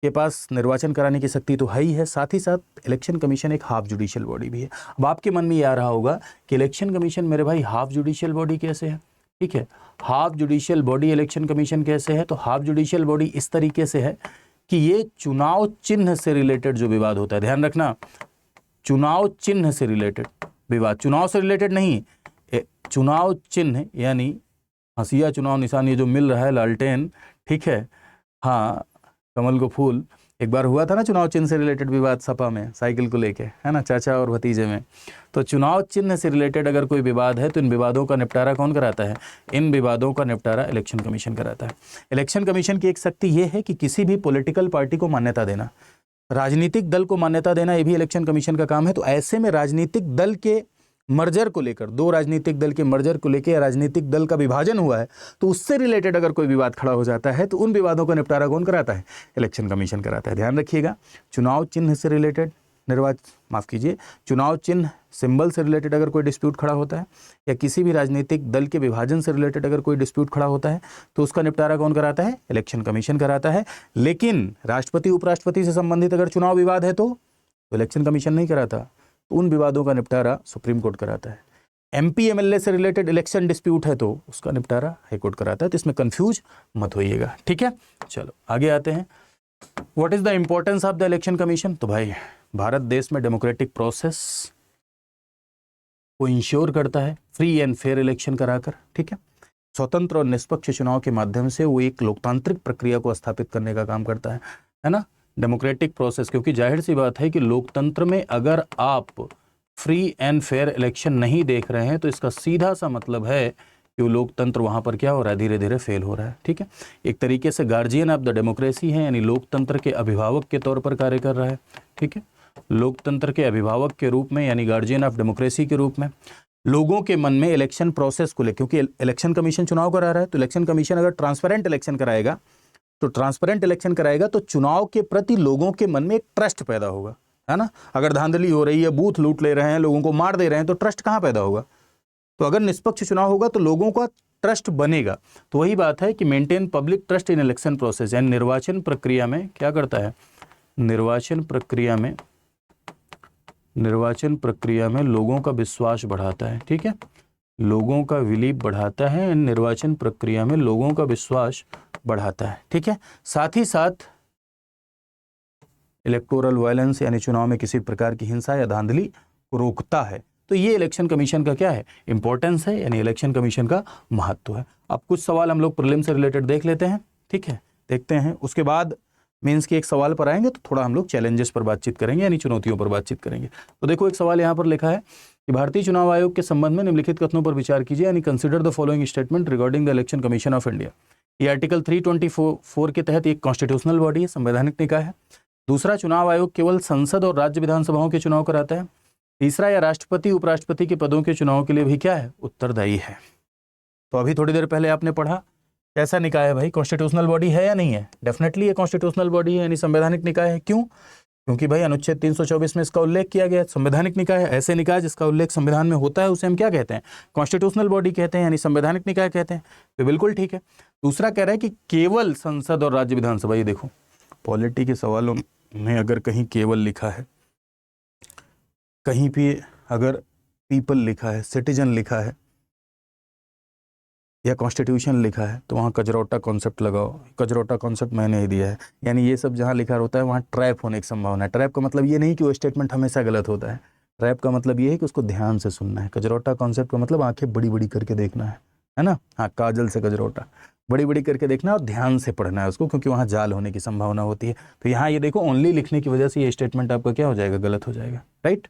के पास निर्वाचन कराने की शक्ति तो है ही है, साथ ही साथ इलेक्शन कमीशन एक हाफ जुडिशियल बॉडी भी है। अब आपके मन में ये आ रहा होगा कि इलेक्शन कमीशन मेरे भाई हाफ जुडिशियल बॉडी कैसे है। ठीक है, half judicial body election commission कैसे है, तो हाफ जुडिशियल बॉडी इस तरीके से है कि ये चुनाव चिन्ह से रिलेटेड जो विवाद होता है, ध्यान रखना, चुनाव चिन्ह से रिलेटेड विवाद, चुनाव से रिलेटेड नहीं, चुनाव चिन्ह यानी हंसिया चुनाव निशान, ये जो मिल रहा है लालटेन, ठीक है, हाँ, कमल को फूल, एक बार हुआ था ना चुनाव चिन्ह से रिलेटेड विवाद सपा में, साइकिल को लेके, है ना, चाचा और भतीजे में। तो चुनाव चिन्ह से रिलेटेड अगर कोई विवाद है तो इन विवादों का निपटारा कौन कराता है, इन विवादों का निपटारा इलेक्शन कमीशन कराता है। इलेक्शन कमीशन की एक शक्ति ये है कि किसी भी पॉलिटिकल पार्टी को मान्यता देना, राजनीतिक दल को मान्यता देना, ये भी इलेक्शन कमीशन का काम है। तो ऐसे में राजनीतिक दल के मर्जर को लेकर, दो राजनीतिक दल के मर्जर को लेकर या राजनीतिक दल का विभाजन हुआ है तो उससे रिलेटेड अगर कोई विवाद खड़ा हो जाता है तो उन विवादों का निपटारा कौन कराता है, इलेक्शन कमीशन कराता है। ध्यान रखिएगा, चुनाव चिन्ह से रिलेटेड चुनाव चिन्ह सिंबल से रिलेटेड अगर कोई डिस्प्यूट खड़ा होता है या किसी भी राजनीतिक दल के विभाजन से रिलेटेड अगर कोई डिस्प्यूट खड़ा होता है तो उसका निपटारा कौन कराता है, इलेक्शन कमीशन कराता है। लेकिन राष्ट्रपति उपराष्ट्रपति से संबंधित अगर चुनाव विवाद है तो इलेक्शन कमीशन नहीं कराता, तो उन विवादों का निपटारा सुप्रीम कोर्ट कराता है। एमपी एमएलए से रिलेटेड इलेक्शन डिस्प्यूट है तो उसका निपटारा हाई कोर्ट कराता है। तो इसमें कंफ्यूज मत होइएगा। ठीक है, चलो आगे आते हैं। What is the importance of the election commission. तो भाई भारत देश में डेमोक्रेटिक प्रोसेस को इंश्योर करता है फ्री एंड फेयर इलेक्शन कराकर। ठीक है, स्वतंत्र और निष्पक्ष चुनाव के माध्यम से वो एक लोकतांत्रिक प्रक्रिया को स्थापित करने का काम करता है ना, डेमोक्रेटिक प्रोसेस। क्योंकि जाहिर सी बात है कि लोकतंत्र में अगर आप फ्री एंड फेयर इलेक्शन नहीं देख रहे हैं तो इसका सीधा सा मतलब है कि वो लोकतंत्र वहाँ पर क्या हो रहा है, धीरे धीरे फेल हो रहा है। ठीक है, एक तरीके से गार्जियन ऑफ द डेमोक्रेसी है, यानी लोकतंत्र के अभिभावक के तौर पर कार्य कर रहा है। ठीक है, लोकतंत्र के अभिभावक के रूप में यानी गार्जियन ऑफ डेमोक्रेसी के रूप में लोगों के मन में इलेक्शन प्रोसेस को लेकर, क्योंकि इलेक्शन कमीशन चुनाव करा रहा है तो इलेक्शन कमीशन अगर ट्रांसपेरेंट इलेक्शन कराएगा तो चुनाव के प्रति लोगों के मन में एक ट्रस्ट पैदा होगा, है ना। अगर धांधली हो रही है, बूथ लूट ले रहे हैं, लोगों को मार दे रहे हैं, तो ट्रस्ट कहाँ पैदा होगा। तो अगर निष्पक्ष चुनाव होगा तो लोगों का ट्रस्ट बनेगा। तो वही बात है कि maintain public trust in election process, यानी निर्वाचन प्रक्रिया में क्या करता है, निर्वाचन प्रक्रिया में लोगों का विश्वास बढ़ाता है। ठीक है, लोगों का बिलीव बढ़ाता है, निर्वाचन प्रक्रिया में लोगों का विश्वास बढ़ाता है। ठीक है, साथ ही साथ इलेक्टोरल वायलेंस यानी चुनाव में किसी प्रकार की हिंसा या धांधली को रोकता है। तो ये इलेक्शन कमीशन का क्या है, इंपॉर्टेंस है, यानी इलेक्शन कमीशन का महत्व है। अब कुछ सवाल हम लोग प्रीलिम से रिलेटेड देख लेते हैं। ठीक है, देखते हैं, उसके बाद मेंस के एक सवाल पर आएंगे तो थोड़ा हम लोग चैलेंजेस पर बातचीत करेंगे, यानी चुनौतियों पर बातचीत करेंगे। तो देखो, एक सवाल यहाँ पर लिखा है कि भारतीय चुनाव आयोग के संबंध में निम्नलिखित कथनों पर विचार कीजिए, यानी consider the following statement regarding the election commission of India. ये आर्टिकल 324 के तहत एक कॉन्स्टिट्यूशनल बॉडी है, संवैधानिक निकाय है। दूसरा, चुनाव आयोग केवल संसद और राज्य विधानसभाओं के चुनाव कराता है। तीसरा, या राष्ट्रपति उपराष्ट्रपति के पदों के चुनाव के लिए भी क्या है, उत्तरदायी है। तो अभी थोड़ी देर पहले आपने पढ़ा, कैसा निकाय है भाई, कॉन्स्टिट्यूशनल बॉडी है या नहीं है, डेफिनेटली ये कॉन्स्टिट्यूशनल बॉडी है, यानी संवैधानिक निकाय है। क्यों, क्योंकि भाई अनुच्छेद 324 में इसका उल्लेख किया गया है, संवैधानिक निकाय है। ऐसे निकाय जिसका उल्लेख संविधान में होता है उसे हम क्या कहते हैं, कॉन्स्टिट्यूशनल बॉडी कहते हैं, यानी संवैधानिक निकाय कहते हैं। तो बिल्कुल ठीक है। दूसरा कह रहा है कि केवल संसद और राज्य विधानसभा। ये देखो, पॉलिटी के सवालों में अगर कहीं केवल लिखा है, कहीं पे अगर पीपल लिखा है, सिटीजन लिखा है, या कॉन्स्टिट्यूशन लिखा है तो वहाँ कजरौटा कॉन्सेप्ट लगाओ, कजरौटा कॉन्सेप्ट मैंने ही दिया है। यानी ये सब जहाँ लिखा होता है वहाँ ट्रैप होने की संभावना है। ट्रैप का मतलब ये नहीं कि वो स्टेटमेंट हमेशा गलत होता है, ट्रैप का मतलब ये है कि उसको ध्यान से सुनना है। कजरौटा कॉन्सेप्ट का मतलब आंखें बड़ी बड़ी करके देखना है ना, हाँ, काजल से कजरौटा, बड़ी बड़ी करके देखना और ध्यान से पढ़ना है उसको, क्योंकि वहाँ जाल होने की संभावना होती है। तो यहाँ ये देखो ओनली लिखने की वजह से ये स्टेटमेंट आपका क्या हो जाएगा, गलत हो जाएगा, राइट।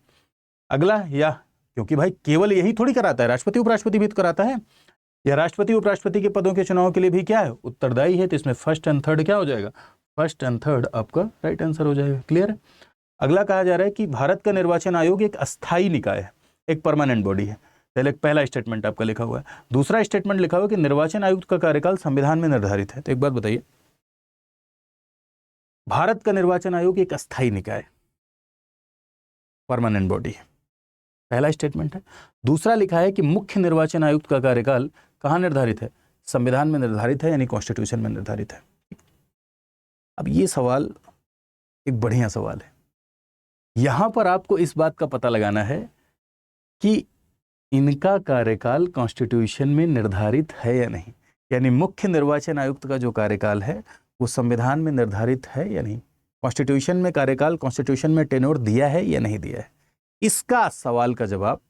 अगला, या क्योंकि भाई केवल यही थोड़ी कराता है, राष्ट्रपति उपराष्ट्रपति भी तो कराता है, या राष्ट्रपति उपराष्ट्रपति के पदों के चुनाव के लिए भी क्या है, उत्तरदायी है। तो इसमें फर्स्ट एंड थर्ड क्या हो जाएगा, फर्स्ट एंड थर्ड आपका राइट आंसर हो जाएगा। क्लियर है। अगला कहा जा रहा है कि भारत का निर्वाचन आयोग एक अस्थायी निकाय है, एक परमानेंट बॉडी है। पहला स्टेटमेंट आपका लिखा हुआ है। दूसरा स्टेटमेंट लिखा हुआ है कि निर्वाचन आयुक्त का कार्यकाल संविधान में निर्धारित है। तो एक बात बताइए, भारत का निर्वाचन आयोग एक अस्थायी निकाय, परमानेंट बॉडी है, पहला स्टेटमेंट है। दूसरा लिखा है कि मुख्य निर्वाचन आयुक्त का कार्यकाल कहाँ निर्धारित है, संविधान में निर्धारित है, यानी कॉन्स्टिट्यूशन में निर्धारित है। अब ये सवाल एक बढ़िया सवाल है। यहां पर आपको इस बात का पता लगाना है कि इनका कार्यकाल कॉन्स्टिट्यूशन में निर्धारित है या नहीं, यानी मुख्य निर्वाचन आयुक्त का जो कार्यकाल है वो संविधान में निर्धारित है या नहीं, कॉन्स्टिट्यूशन में कार्यकाल, कॉन्स्टिट्यूशन में टेन्योर दिया है या नहीं दिया है। इसका सवाल का जवाब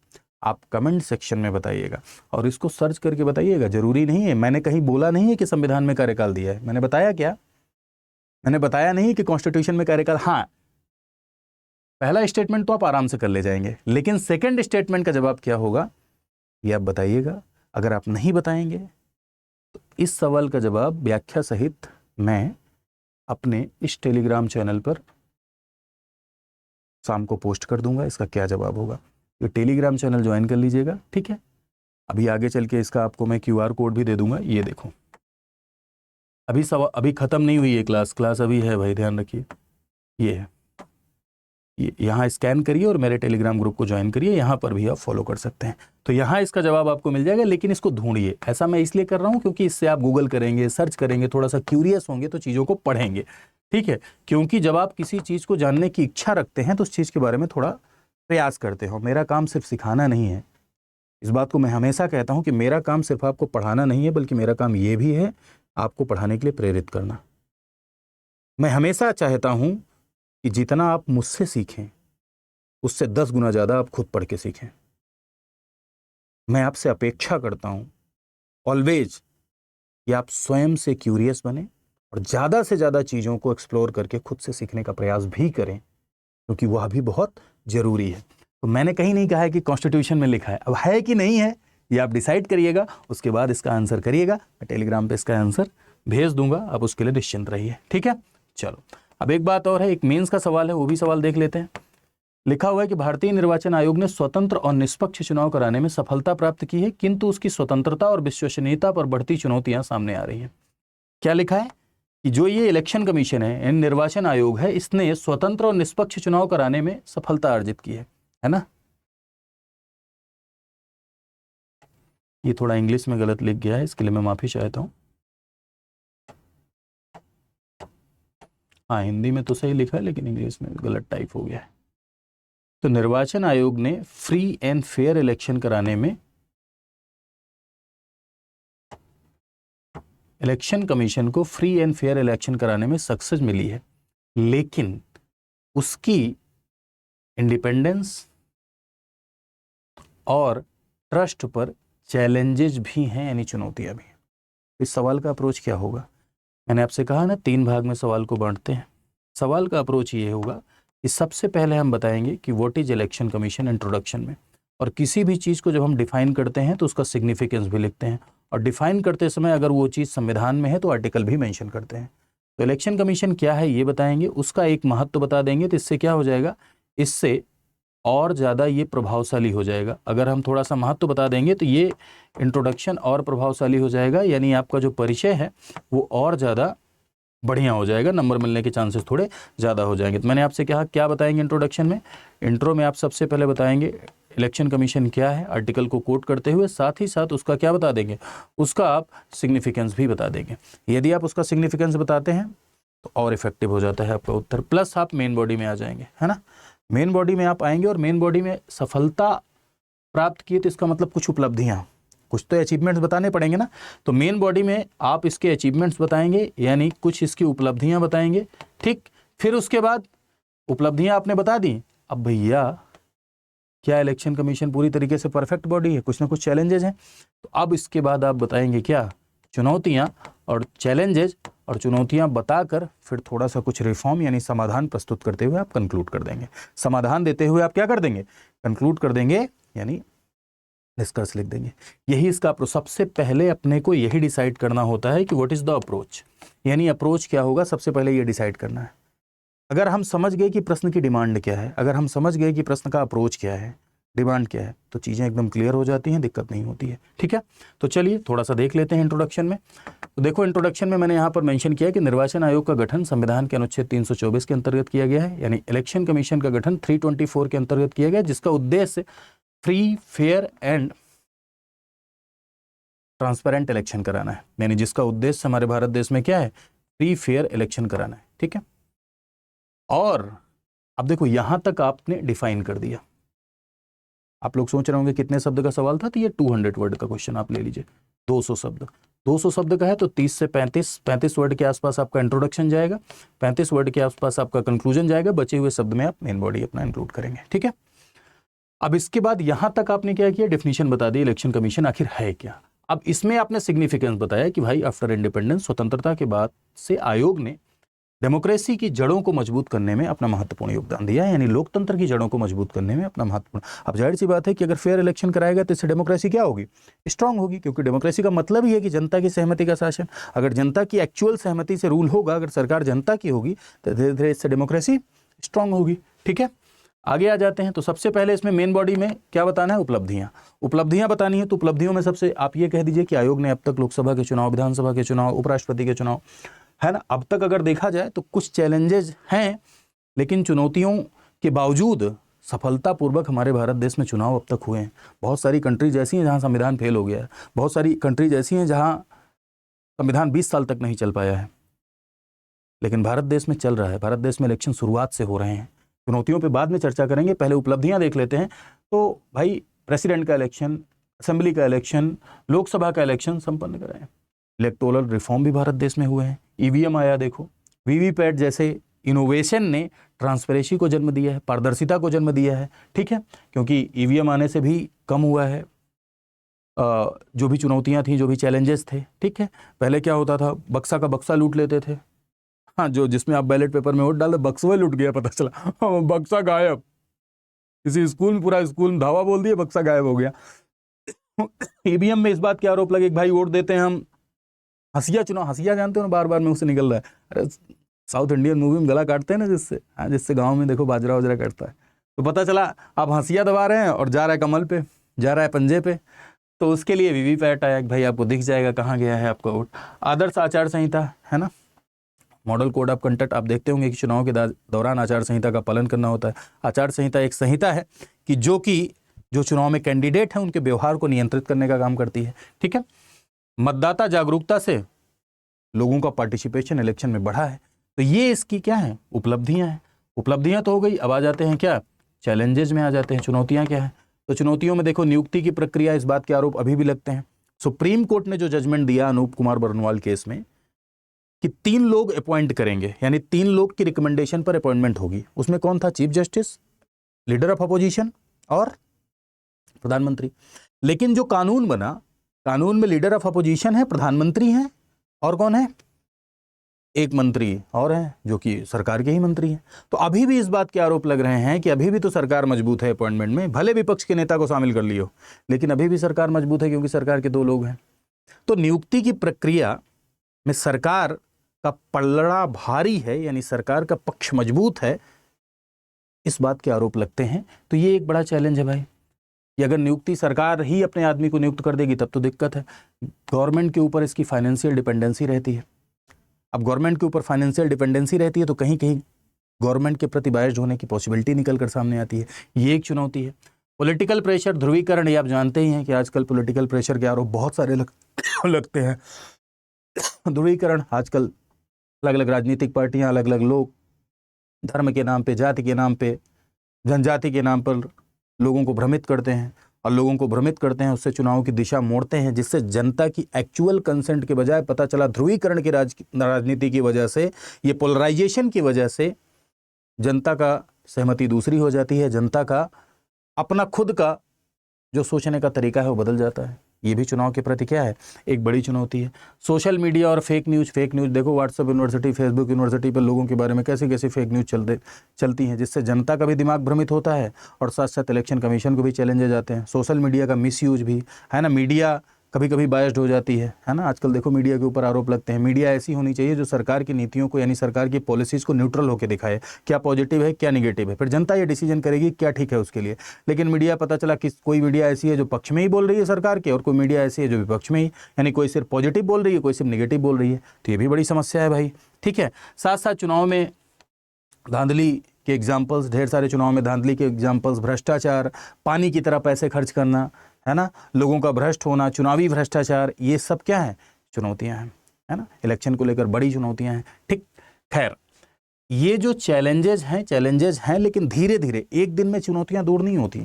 आप कमेंट सेक्शन में बताइएगा और इसको सर्च करके बताइएगा। जरूरी नहीं है, मैंने कहीं बोला नहीं है कि संविधान में कार्यकाल दिया है। मैंने बताया क्या, मैंने बताया नहीं कि कॉन्स्टिट्यूशन में कार्यकाल, हाँ, पहला स्टेटमेंट तो आप आराम से कर ले जाएंगे, लेकिन सेकंड स्टेटमेंट का जवाब क्या होगा ये आप बताइएगा। अगर आप नहीं बताएंगे तो इस सवाल का जवाब व्याख्या सहित मैं अपने इस टेलीग्राम चैनल पर शाम को पोस्ट कर दूंगा। इसका क्या जवाब होगा, ये टेलीग्राम चैनल ज्वाइन कर लीजिएगा, ठीक है। अभी आगे चल के इसका आपको मैं QR कोड भी दे दूंगा। ये देखो, अभी खत्म नहीं हुई है क्लास अभी है भाई, ध्यान रखिए। ये है, यहाँ स्कैन करिए और मेरे टेलीग्राम ग्रुप को ज्वाइन करिए, यहाँ पर भी आप फॉलो कर सकते हैं। तो यहाँ इसका जवाब आपको मिल जाएगा, लेकिन इसको ढूंढिए। ऐसा मैं इसलिए कर रहा हूँ क्योंकि इससे आप गूगल करेंगे, सर्च करेंगे, थोड़ा सा क्यूरियस होंगे तो चीज़ों को पढ़ेंगे, ठीक है। क्योंकि जब आप किसी चीज़ को जानने की इच्छा रखते हैं तो उस चीज़ के बारे में थोड़ा प्रयास करते हो। मेरा काम सिर्फ सिखाना नहीं है, इस बात को मैं हमेशा कहता हूँ कि मेरा काम सिर्फ आपको पढ़ाना नहीं है, बल्कि मेरा काम ये भी है आपको पढ़ाने के लिए प्रेरित करना। मैं हमेशा चाहता हूँ कि जितना आप मुझसे सीखें उससे 10 गुना ज़्यादा आप खुद पढ़ के सीखें। मैं आपसे अपेक्षा करता हूँ ऑलवेज कि आप स्वयं से क्यूरियस बने और ज़्यादा से ज़्यादा चीज़ों को एक्सप्लोर करके खुद से सीखने का प्रयास भी करें, क्योंकि वह भी बहुत ज़रूरी है। तो मैंने कहीं नहीं कहा है कि कॉन्स्टिट्यूशन में लिखा है, अब है कि नहीं है ये आप डिसाइड करिएगा, उसके बाद इसका आंसर करिएगा। मैं टेलीग्राम पे इसका आंसर भेज दूंगा, आप उसके लिए निश्चिंत रहिए, ठीक है। चलो, अब एक बात और है, एक मेंस का सवाल है, वो भी सवाल देख लेते हैं। लिखा हुआ है कि भारतीय निर्वाचन आयोग ने स्वतंत्र और निष्पक्ष चुनाव कराने में सफलता प्राप्त की है, किंतु उसकी स्वतंत्रता और विश्वसनीयता पर बढ़ती चुनौतियां सामने आ रही हैं। क्या लिखा है कि जो ये इलेक्शन कमीशन है, निर्वाचन आयोग है, इसने स्वतंत्र और निष्पक्ष चुनाव कराने में सफलता अर्जित की है ना। ये थोड़ा इंग्लिश में गलत लिख गया है, इसके लिए मैं माफी चाहता हूं। हाँ, हिंदी में तो सही लिखा है, लेकिन इंग्लिश में गलत टाइप हो गया है। तो निर्वाचन आयोग ने फ्री एंड फेयर इलेक्शन कराने में, इलेक्शन कमीशन को फ्री एंड फेयर इलेक्शन कराने में सक्सेस मिली है, लेकिन उसकी इंडिपेंडेंस और ट्रस्ट पर चैलेंजेस भी हैं, यानी चुनौतियां भी हैं। इस सवाल का अप्रोच क्या होगा, मैंने आपसे कहा ना 3 भाग में सवाल को बांटते हैं। सवाल का अप्रोच ये होगा कि सबसे पहले हम बताएंगे कि what is election commission introduction में, और किसी भी चीज़ को जब हम डिफाइन करते हैं तो उसका सिग्निफिकेंस भी लिखते हैं, और डिफाइन करते समय अगर वो चीज़ संविधान में है तो आर्टिकल भी मेंशन करते हैं। तो इलेक्शन कमीशन क्या है ये बताएंगे, उसका एक महत्व बता देंगे। तो इससे क्या हो जाएगा, इससे और ज़्यादा ये प्रभावशाली हो जाएगा। अगर हम थोड़ा सा महत्व बता देंगे तो ये इंट्रोडक्शन और प्रभावशाली हो जाएगा, यानी आपका जो परिचय है वो और ज़्यादा बढ़िया हो जाएगा, नंबर मिलने के चांसेस थोड़े ज़्यादा हो जाएंगे। तो मैंने आपसे कहा क्या बताएंगे इंट्रोडक्शन में, इंट्रो में आप सबसे पहले बताएंगे इलेक्शन कमीशन क्या है, आर्टिकल को कोट करते हुए, साथ ही साथ उसका क्या बता देंगे, उसका आप सिग्निफिकेंस भी बता देंगे। यदि आप उसका सिग्निफिकेंस बताते हैं तो और इफेक्टिव हो जाता है आपका उत्तर। प्लस आप मेन बॉडी में आ जाएंगे, है ना। मेन बॉडी में आप आएंगे और मेन बॉडी में सफलता प्राप्त किए तो इसका मतलब कुछ उपलब्धियाँ, कुछ तो अचीवमेंट्स बताने पड़ेंगे ना। तो मेन बॉडी में आप इसके अचीवमेंट्स बताएंगे, यानी कुछ इसकी उपलब्धियां बताएंगे, ठीक। फिर उसके बाद उपलब्धियां आपने बता दी, अब भैया क्या इलेक्शन कमीशन पूरी तरीके से परफेक्ट बॉडी है, कुछ ना कुछ चैलेंजेस हैं, तो अब इसके बाद आप बताएंगे क्या चुनौतियां और चैलेंजेस, और चुनौतियां बताकर फिर थोड़ा सा कुछ रिफॉर्म यानी समाधान प्रस्तुत करते हुए आप कंक्लूड कर देंगे। समाधान देते हुए आप क्या कर देंगे, कंक्लूड कर देंगे, यानी निष्कर्ष लिख देंगे। यही इसका सबसे पहले अपने को यही डिसाइड करना होता है कि व्हाट इज द अप्रोच, यानी अप्रोच क्या होगा, सबसे पहले ये डिसाइड करना है। अगर हम समझ गए कि प्रश्न की डिमांड क्या है, अगर हम समझ गए कि प्रश्न का अप्रोच क्या है, डिमांड क्या है, तो चीज़ें एकदम क्लियर हो जाती हैं, दिक्कत नहीं होती है, ठीक है। तो चलिए थोड़ा सा देख लेते हैं इंट्रोडक्शन में। तो देखो इंट्रोडक्शन में मैंने यहाँ पर मेंशन किया कि निर्वाचन आयोग का गठन संविधान के अनुच्छेद 324 के अंतर्गत किया गया है, यानी इलेक्शन कमीशन का गठन 324 के अंतर्गत किया गया, जिसका उद्देश्य free, fair and transparent election कराना है, यानी जिसका उद्देश्य हमारे भारत देश में क्या है, फ्री फेयर इलेक्शन कराना है, ठीक है। और अब देखो यहां तक आपने डिफाइन कर दिया। आप लोग सोच रहे होंगे कितने शब्द का सवाल था, तो ये 200 वर्ड का क्वेश्चन आप ले लीजिए, 200 शब्द, 200 शब्द का है तो 30 से 35 वर्ड के आसपास आपका इंट्रोडक्शन जाएगा, 35 वर्ड के आसपास आपका कंक्लूजन जाएगा, बचे हुए शब्द में आप मेन बॉडी अपना इंक्लूड करेंगे, ठीक है। अब इसके बाद यहां तक आपने क्या किया, डेफिनेशन बता दी इलेक्शन कमीशन आखिर है क्या। अब इसमें आपने सिग्निफिकेंस बताया कि भाई आफ्टर इंडिपेंडेंस, स्वतंत्रता के बाद से आयोग ने डेमोक्रेसी की जड़ों को मजबूत करने में अपना महत्वपूर्ण योगदान दिया है, यानी लोकतंत्र की जड़ों को मजबूत करने में अपना महत्वपूर्ण। अब जाहिर सी बात है कि अगर फेयर इलेक्शन कराएगा तो इससे डेमोक्रेसी क्या होगी, स्ट्रांग होगी, क्योंकि डेमोक्रेसी का मतलब ही है कि जनता की सहमति का शासन। अगर जनता की एक्चुअल सहमति से रूल होगा, अगर सरकार जनता की होगी, तो धीरे धीरे इससे डेमोक्रेसी स्ट्रांग होगी, ठीक है। आगे आ जाते हैं। तो सबसे पहले इसमें मेन बॉडी में क्या बताना है, उपलब्धियां बतानी है। तो उपलब्धियों में सबसे आप ये कह दीजिए कि आयोग ने अब तक लोकसभा के चुनाव, विधानसभा के चुनाव, उपराष्ट्रपति के चुनाव, है ना, अब तक अगर देखा जाए तो कुछ चैलेंजेस हैं, लेकिन चुनौतियों के बावजूद सफलतापूर्वक हमारे भारत देश में चुनाव अब तक हुए हैं। बहुत सारी कंट्रीज ऐसी हैं जहां संविधान फेल हो गया है, बहुत सारी कंट्रीज ऐसी हैं जहां संविधान 20 साल तक नहीं चल पाया है, लेकिन भारत देश में चल रहा है। भारत देश में इलेक्शन शुरुआत से हो रहे हैं। चुनौतियों पे बाद में चर्चा करेंगे, पहले उपलब्धियां देख लेते हैं। तो भाई प्रेसिडेंट का इलेक्शन, असेंबली का इलेक्शन, लोकसभा का इलेक्शन संपन्न कराएं। इलेक्टोरल रिफॉर्म भी भारत देश में हुए हैं, ईवीएम आया, देखो वीवीपैट जैसे इनोवेशन ने ट्रांसपेरेंसी को जन्म दिया है, पारदर्शिता को जन्म दिया है, ठीक है, क्योंकि ईवीएम आने से भी कम हुआ है जो भी चुनौतियां थी, जो भी चैलेंजेस थे, ठीक है। पहले क्या होता था, बक्सा का बक्सा लूट लेते थे, हाँ, जो जिसमें आप बैलेट पेपर में वोट डाले, बक्सा लूट गया, पता चला बक्सा गायब, किसी स्कूल में, पूरा स्कूल में धावा बोल दिया, बक्सा गायब हो गया। ईवीएम में इस बात के आरोप लगे कि भाई वोट देते हैं हम, हंसिया चुनाव, हंसिया जानते हो ना, बार बार में उससे निकल रहा है, अरे साउथ इंडियन मूवी में गला काटते हैं ना, जिससे, हाँ, जिससे गांव में देखो बाजरा वजरा कटता है, तो पता चला आप हंसिया दबा रहे हैं और जा रहा है कमल पे, जा रहा है पंजे पे, तो उसके लिए वीवीपैट आया कि भाई आपको दिख जाएगा कहाँ गया है आपका वोट। आदर्श आचार संहिता है ना, मॉडल कोड ऑफ कंडक्ट, आप देखते होंगे कि चुनाव के दौरान आचार संहिता का पालन करना होता है। आचार संहिता एक संहिता है कि जो चुनाव में कैंडिडेट हैं उनके व्यवहार को नियंत्रित करने का काम करती है, ठीक है। मतदाता जागरूकता से लोगों का पार्टिसिपेशन इलेक्शन में बढ़ा है, तो ये इसकी क्या है, उपलब्धियां हैं। उपलब्धियां तो हो गई, अब आ जाते हैं क्या, चैलेंजेस में आ जाते हैं। चुनौतियां क्या है, तो चुनौतियों में देखो नियुक्ति की प्रक्रिया, इस बात के आरोप अभी भी लगते हैं। सुप्रीम कोर्ट ने जो जजमेंट दिया अनूप कुमार बरनवाल केस में कि 3 लोग अपॉइंट करेंगे, यानी 3 लोग की रिकमेंडेशन पर अपॉइंटमेंट होगी, उसमें कौन था, chief justice, leader of opposition और प्रधानमंत्री। लेकिन जो कानून बना, कानून में लीडर ऑफ अपोजिशन है, प्रधानमंत्री हैं, और कौन है, एक मंत्री और है जो कि सरकार के ही मंत्री हैं। तो अभी भी इस बात के आरोप लग रहे हैं कि अभी भी तो सरकार मजबूत है अपॉइंटमेंट में, भले विपक्ष के नेता को शामिल कर लियो, लेकिन अभी भी सरकार मजबूत है क्योंकि सरकार के 2 लोग हैं। तो नियुक्ति की प्रक्रिया में सरकार का पलड़ा भारी है, यानी सरकार का पक्ष मजबूत है, इस बात के आरोप लगते हैं। तो ये एक बड़ा चैलेंज है भाई, कि अगर नियुक्ति सरकार ही अपने आदमी को नियुक्त कर देगी तब तो दिक्कत है। गवर्नमेंट के ऊपर इसकी फाइनेंशियल डिपेंडेंसी रहती है। अब गवर्नमेंट के ऊपर फाइनेंशियल डिपेंडेंसी रहती है तो कहीं कहीं गवर्नमेंट के प्रति बायस्ड होने की पॉसिबिलिटी निकल कर सामने आती है, ये एक चुनौती है। पॉलिटिकल प्रेशर, ध्रुवीकरण, ये आप जानते ही हैं कि आजकल पॉलिटिकल प्रेशर के आरोप बहुत सारे लगते हैं। ध्रुवीकरण, आजकल अलग अलग राजनीतिक पार्टियां, अलग अलग लोग धर्म के नाम पे, जाति के नाम पे, जनजाति के नाम पर लोगों को भ्रमित करते हैं और लोगों को भ्रमित करते हैं, उससे चुनाव की दिशा मोड़ते हैं, जिससे जनता की एक्चुअल कंसेंट के बजाय पता चला ध्रुवीकरण की राजनीति की वजह से, ये पोलराइजेशन की वजह से जनता का सहमति दूसरी हो जाती है, जनता का अपना खुद का जो सोचने का तरीका है वो बदल जाता है। ये भी चुनाव के प्रति क्या है, एक बड़ी चुनौती है। सोशल मीडिया और फेक न्यूज़ देखो, व्हाट्सएप यूनिवर्सिटी, फेसबुक यूनिवर्सिटी पर लोगों के बारे में कैसे कैसे फेक न्यूज़ चलती हैं, जिससे जनता का भी दिमाग भ्रमित होता है और साथ साथ इलेक्शन कमीशन को भी चैलेंजेस आते हैं। सोशल मीडिया का मिसयूज भी है ना, मीडिया कभी कभी बायस्ड हो जाती है ना। आजकल देखो मीडिया के ऊपर आरोप लगते हैं। मीडिया ऐसी होनी चाहिए जो सरकार की नीतियों को यानी सरकार की पॉलिसीज़ को न्यूट्रल होकर दिखाए, क्या पॉजिटिव है क्या निगेटिव है, फिर जनता ये डिसीजन करेगी क्या ठीक है उसके लिए। लेकिन मीडिया पता चला कि कोई मीडिया ऐसी है जो पक्ष में ही बोल रही है सरकार के, और कोई मीडिया ऐसी है जो विपक्ष में ही, यानी कोई सिर्फ पॉजिटिव बोल रही है, कोई सिर्फ निगेटिव बोल रही है। तो ये भी बड़ी समस्या है भाई, ठीक है। साथ साथ चुनाव में धांधली के एग्जाम्पल्स, ढेर सारे चुनाव में धांधली के एग्जाम्पल्स, भ्रष्टाचार, पानी की तरह पैसे खर्च करना, है ना, लोगों का भ्रष्ट होना, चुनावी भ्रष्टाचार, ये सब क्या है, चुनौतियां हैं, है ना। इलेक्शन को लेकर बड़ी चुनौतियां हैं, ठीक। खैर, ये जो चैलेंजेस हैं, लेकिन धीरे धीरे, एक दिन में चुनौतियां दूर नहीं होती,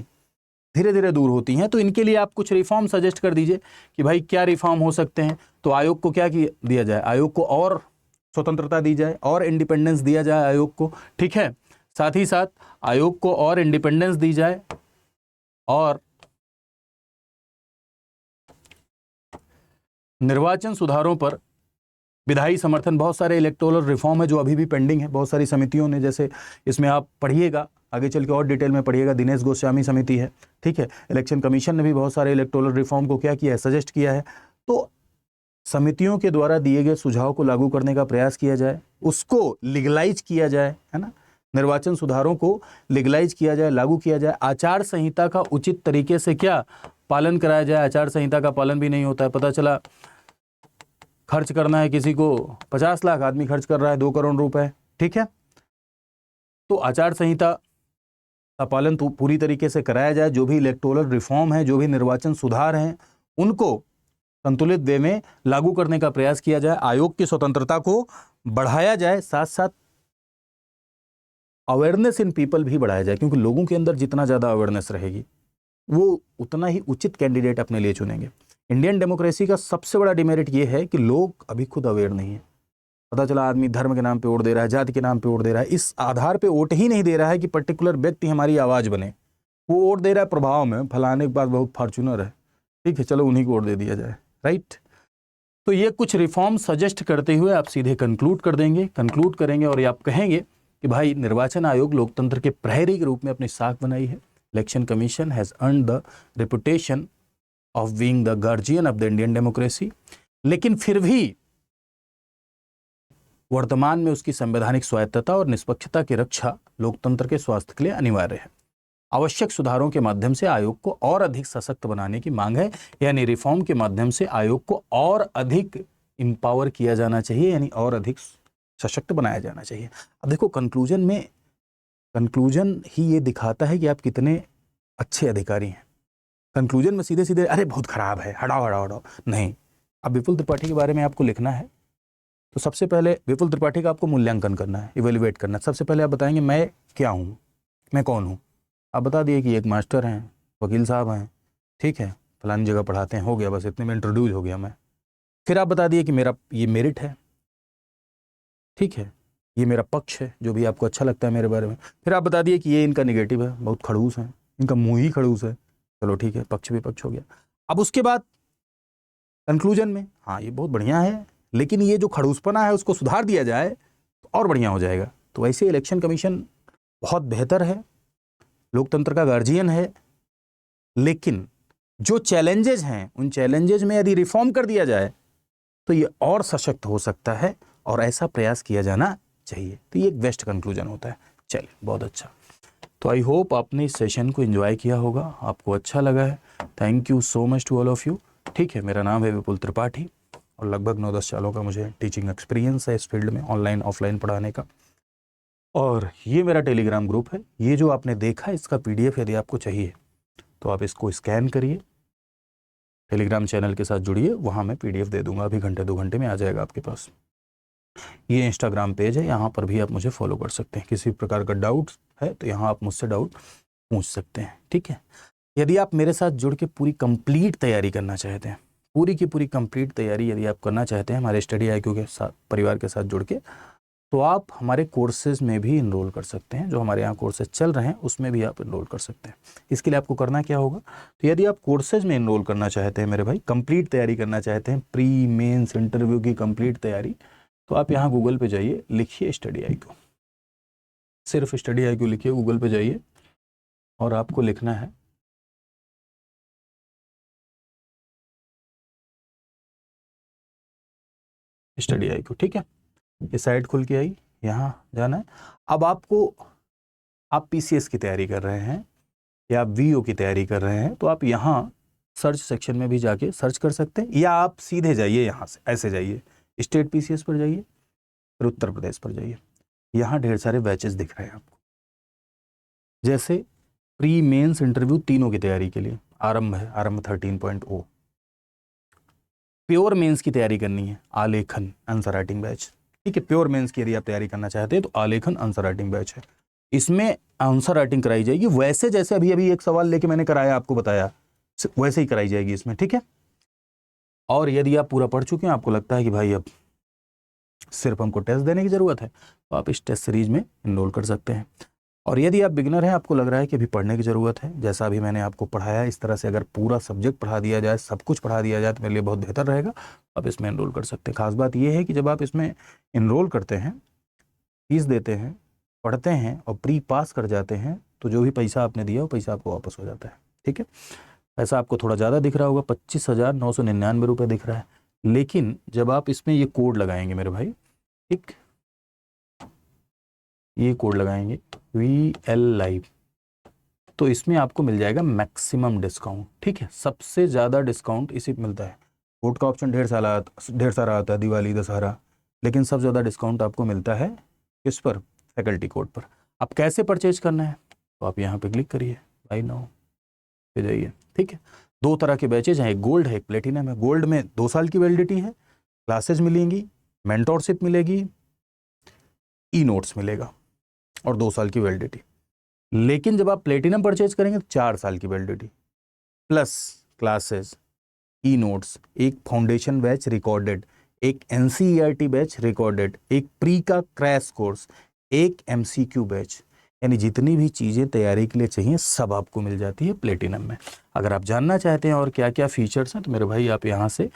धीरे धीरे दूर होती हैं। तो इनके लिए आप कुछ रिफॉर्म सजेस्ट कर दीजिए कि भाई क्या रिफॉर्म हो सकते हैं। तो आयोग को क्या दिया जाए, आयोग को और स्वतंत्रता दी जाए और इंडिपेंडेंस दिया जाए आयोग को, ठीक है। साथ ही साथ आयोग को और इंडिपेंडेंस दी जाए और निर्वाचन सुधारों पर विधायी समर्थन, बहुत सारे इलेक्टोरल रिफॉर्म है जो अभी भी पेंडिंग है, बहुत सारी समितियों ने, जैसे इसमें आप पढ़िएगा आगे चल के और डिटेल में पढ़िएगा, दिनेश गोस्वामी समिति है, ठीक है। इलेक्शन कमीशन ने भी बहुत सारे इलेक्टोरल रिफॉर्म को क्या किया है, सजेस्ट किया है। तो समितियों के द्वारा दिए गए सुझाव को लागू करने का प्रयास किया जाए, उसको लीगलाइज किया जाए, है ना, निर्वाचन सुधारों को लीगलाइज किया जाए, लागू किया जाए। आचार संहिता का उचित तरीके से क्या पालन कराया जाए, आचार संहिता का पालन भी नहीं होता है। पता चला खर्च करना है किसी को 50 लाख, आदमी खर्च कर रहा है 2 करोड़ रुपए, ठीक है। तो आचार संहिता का पालन पूरी तरीके से कराया जाए। जो भी इलेक्टोरल रिफॉर्म है, जो भी निर्वाचन सुधार हैं, उनको संतुलित वे में लागू करने का प्रयास किया जाए। आयोग की स्वतंत्रता को बढ़ाया जाए, साथ साथ अवेयरनेस इन पीपल भी बढ़ाया जाए, क्योंकि लोगों के अंदर जितना ज़्यादा अवेयरनेस रहेगी वो उतना ही उचित कैंडिडेट अपने लिए चुनेंगे। इंडियन डेमोक्रेसी का सबसे बड़ा डिमेरिट ये है कि लोग अभी खुद अवेयर नहीं है। पता चला आदमी धर्म के नाम पे वोट दे रहा है, जाति के नाम पे वोट दे रहा है, इस आधार पे वोट ही नहीं दे रहा है कि पर्टिकुलर व्यक्ति हमारी आवाज़ बने। वो वोट दे रहा है प्रभाव में, फलाने के पास बहुत फॉर्चूनर है, ठीक है, चलो उन्हीं को वोट दे दिया जाए, राइट। तो ये कुछ रिफॉर्म सजेस्ट करते हुए आप सीधे कंक्लूड करेंगे और ये आप कहेंगे कि भाई निर्वाचन आयोग लोकतंत्र के प्रहरी के रूप में अपनी साख बनाई है। Election commission has earned the reputation of being the guardian of the Indian democracy, लेकिन फिर भी वर्तमान में उसकी संवैधानिक स्वायत्तता और निष्पक्षता की रक्षा लोकतंत्र के स्वास्थ्य के लिए अनिवार्य है। आवश्यक सुधारों के माध्यम से आयोग को और अधिक सशक्त बनाने की मांग है, यानी रिफॉर्म के माध्यम से आयोग को और अधिक इंपावर किया जाना चाहिए, यानी और अधिक सशक्त बनाया जाना चाहिए। अब देखो कंक्लूजन ही ये दिखाता है कि आप कितने अच्छे अधिकारी हैं। कंक्लूजन में सीधे सीधे अरे बहुत खराब है, हटाओ नहीं। अब विपुल त्रिपाठी के बारे में आपको लिखना है तो सबसे पहले विपुल त्रिपाठी का आपको मूल्यांकन करना है, इवेल्युएट करना है। सबसे पहले आप बताएंगे मैं क्या हूँ, मैं कौन हूँ। आप बता दिए कि एक मास्टर हैं, वकील साहब हैं, ठीक है, फलानी जगह पढ़ाते हैं, हो गया, बस इतने में इंट्रोड्यूस हो गया मैं। फिर आप बता दिए कि मेरा ये मेरिट है, ठीक है, ये मेरा पक्ष है, जो भी आपको अच्छा लगता है मेरे बारे में। फिर आप बता दिए कि ये इनका निगेटिव है, बहुत खड़ूस है, इनका मुँह ही खड़ूस है, चलो ठीक है, पक्ष विपक्ष हो गया। अब उसके बाद कंक्लूजन में हाँ ये बहुत बढ़िया है, लेकिन ये जो खड़ूसपना है उसको सुधार दिया जाए तो और बढ़िया हो जाएगा। तो वैसे इलेक्शन कमीशन बहुत बेहतर है, लोकतंत्र का गार्जियन है, लेकिन जो चैलेंजेस हैं उन चैलेंजेस में यदि रिफॉर्म कर दिया जाए तो ये और सशक्त हो सकता है और ऐसा प्रयास किया जाना चाहिए। तो ये एक बेस्ट कंक्लूजन होता है। चलिए, बहुत अच्छा। तो आई होप आपने इस सेशन को एंजॉय किया होगा, आपको अच्छा लगा है। Thank you so much to all of you. ठीक है, मेरा नाम है विपुल त्रिपाठी और लगभग 9-10 सालों का मुझे टीचिंग एक्सपीरियंस है इस फील्ड में, ऑनलाइन ऑफलाइन पढ़ाने का। और ये मेरा टेलीग्राम ग्रुप है। ये जो आपने देखा इसका PDF यदि आपको चाहिए तो आप इसको स्कैन करिए, टेलीग्राम चैनल के साथ जुड़िए, वहाँ मैं PDF दे दूंगा, अभी घंटे 2 घंटे में आ जाएगा आपके पास। ये इंस्टाग्राम पेज है, यहाँ पर भी आप मुझे फॉलो कर सकते हैं। किसी प्रकार का डाउट है तो यहाँ आप मुझसे डाउट पूछ सकते हैं। ठीक है। यदि आप मेरे साथ जुड़ के पूरी कंप्लीट तैयारी करना चाहते हैं, पूरी की पूरी कंप्लीट तैयारी यदि आप करना चाहते हैं हमारे स्टडी IQ के साथ परिवार के साथ जुड़ के, तो आप हमारे कोर्सेज में भी इनरोल कर सकते हैं। जो हमारे यहाँ कोर्सेज चल रहे हैं उसमें भी आप इनरोल कर सकते हैं। इसके लिए आपको करना क्या होगा, तो यदि आप कोर्सेज में इनरोल करना चाहते हैं मेरे भाई, कंप्लीट तैयारी करना चाहते हैं, प्री मेंस इंटरव्यू की कंप्लीट तैयारी, तो आप यहाँ गूगल पे जाइए, लिखिए स्टडी IQ, सिर्फ स्टडी IQ लिखिए, गूगल पे जाइए और आपको लिखना है स्टडी IQ। ठीक है, ये साइट खुल के आई, यहाँ जाना है। अब आपको, आप PCS की तैयारी कर रहे हैं या आप VO की तैयारी कर रहे हैं, तो आप यहाँ सर्च सेक्शन में भी जाके सर्च कर सकते हैं, या आप सीधे जाइए यहाँ से, ऐसे जाइए, स्टेट PCS पर जाइए, फिर उत्तर प्रदेश पर जाइए। यहाँ ढेर सारे बैचेस दिख रहे हैं आपको, जैसे प्री मेंस इंटरव्यू तीनों की तैयारी के लिए आरंभ है, आरंभ 13.0। प्योर मेंस की तैयारी करनी है, आलेखन आंसर राइटिंग बैच। ठीक है, प्योर मेंस की यदि आप तैयारी करना चाहते हैं तो आलेखन आंसर राइटिंग बैच है। इसमें आंसर राइटिंग कराई जाएगी वैसे जैसे अभी अभी एक सवाल लेके मैंने कराया, आपको बताया, वैसे ही कराई जाएगी इसमें। ठीक है, और यदि आप पूरा पढ़ चुके हैं, आपको लगता है कि भाई अब सिर्फ हमको टेस्ट देने की ज़रूरत है, तो आप इस टेस्ट सीरीज में इनरोल कर सकते हैं। और यदि आप बिगिनर हैं, आपको लग रहा है कि अभी पढ़ने की ज़रूरत है, जैसा अभी मैंने आपको पढ़ाया इस तरह से अगर पूरा सब्जेक्ट पढ़ा दिया जाए, सब कुछ पढ़ा दिया जाए, तो मेरे लिए बहुत बेहतर रहेगा, आप इसमें इनरोल कर सकते हैं। खास बात यह है कि जब आप इसमें इनरोल करते हैं, फीस देते हैं, पढ़ते हैं और प्री पास कर जाते हैं, तो जो भी पैसा आपने दिया वो पैसा आपको वापस हो जाता है। ठीक है, पैसा आपको थोड़ा ज़्यादा दिख रहा होगा, 25,999 रुपये दिख रहा है, लेकिन जब आप इसमें ये कोड लगाएंगे मेरे भाई, ठीक, ये कोड लगाएंगे VL लाइव, तो इसमें आपको मिल जाएगा मैक्सिमम डिस्काउंट। ठीक है, सबसे ज़्यादा डिस्काउंट इसी पे मिलता है। कोड का ऑप्शन ढेर सारा आता है, दिवाली, दशहरा, लेकिन सबसे ज़्यादा डिस्काउंट आपको मिलता है किस पर, फैकल्टी कोड पर। अब कैसे परचेज करना है, तो आप यहाँ पे क्लिक करिए, बाय नाउ पे जाइए। ठीक है, दो तरह के बैचेज हैं, एक गोल्ड है, एक प्लेटिनम है। गोल्ड में 2 साल की वैलिडिटी है, क्लासेज मिलेंगी, मेंटोरशिप मिलेगी, ई नोट्स मिलेगा और 2 साल की वैलिडिटी। लेकिन जब आप प्लेटिनम परचेज करेंगे तो 4 साल की validity plus classes, e notes, एक फाउंडेशन बैच रिकॉर्डेड, एक NCERT बैच रिकॉर्डेड, एक प्री का क्रैश कोर्स, एक MCQ बैच, यानी जितनी भी चीज़ें तैयारी के लिए चाहिए सब आपको मिल जाती है प्लेटिनम में। अगर आप जानना चाहते हैं और क्या क्या फीचर्स हैं, तो मेरे भाई आप यहाँ से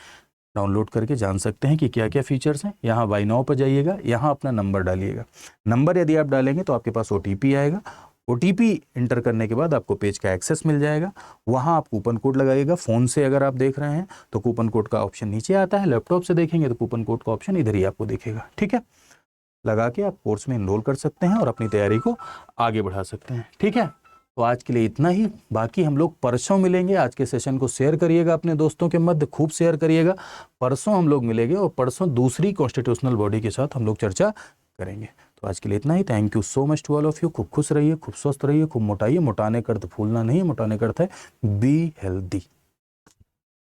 डाउनलोड करके जान सकते हैं कि क्या क्या फीचर्स हैं। यहाँ बाय नाउ पर जाइएगा, यहाँ अपना नंबर डालिएगा। नंबर यदि आप डालेंगे तो आपके पास OTP आएगा, OTP इंटर करने के बाद आपको पेज का एक्सेस मिल जाएगा। वहाँ आप कूपन कोड लगाइएगा। फ़ोन से अगर आप देख रहे हैं तो कूपन कोड का ऑप्शन नीचे आता है, लैपटॉप से देखेंगे तो कूपन कोड का ऑप्शन इधर ही आपको दिखेगा। ठीक है, लगा के आप कोर्स में इनरोल कर सकते हैं और अपनी तैयारी को आगे बढ़ा सकते हैं। ठीक है, तो आज के लिए इतना ही, बाकी हम लोग परसों मिलेंगे। आज के सेशन को शेयर करिएगा अपने दोस्तों के मध्य, खूब शेयर करिएगा। परसों हम लोग मिलेंगे और परसों दूसरी कॉन्स्टिट्यूशनल बॉडी के साथ हम लोग चर्चा करेंगे। तो आज के लिए इतना ही। Thank you so much to all of you. खूब खुश रहिए, खूब स्वस्थ रहिए, खूब मोटाइए। मोटाने का अर्थ फूलना नहीं है, मोटाने का अर्थ है बी हेल्दी।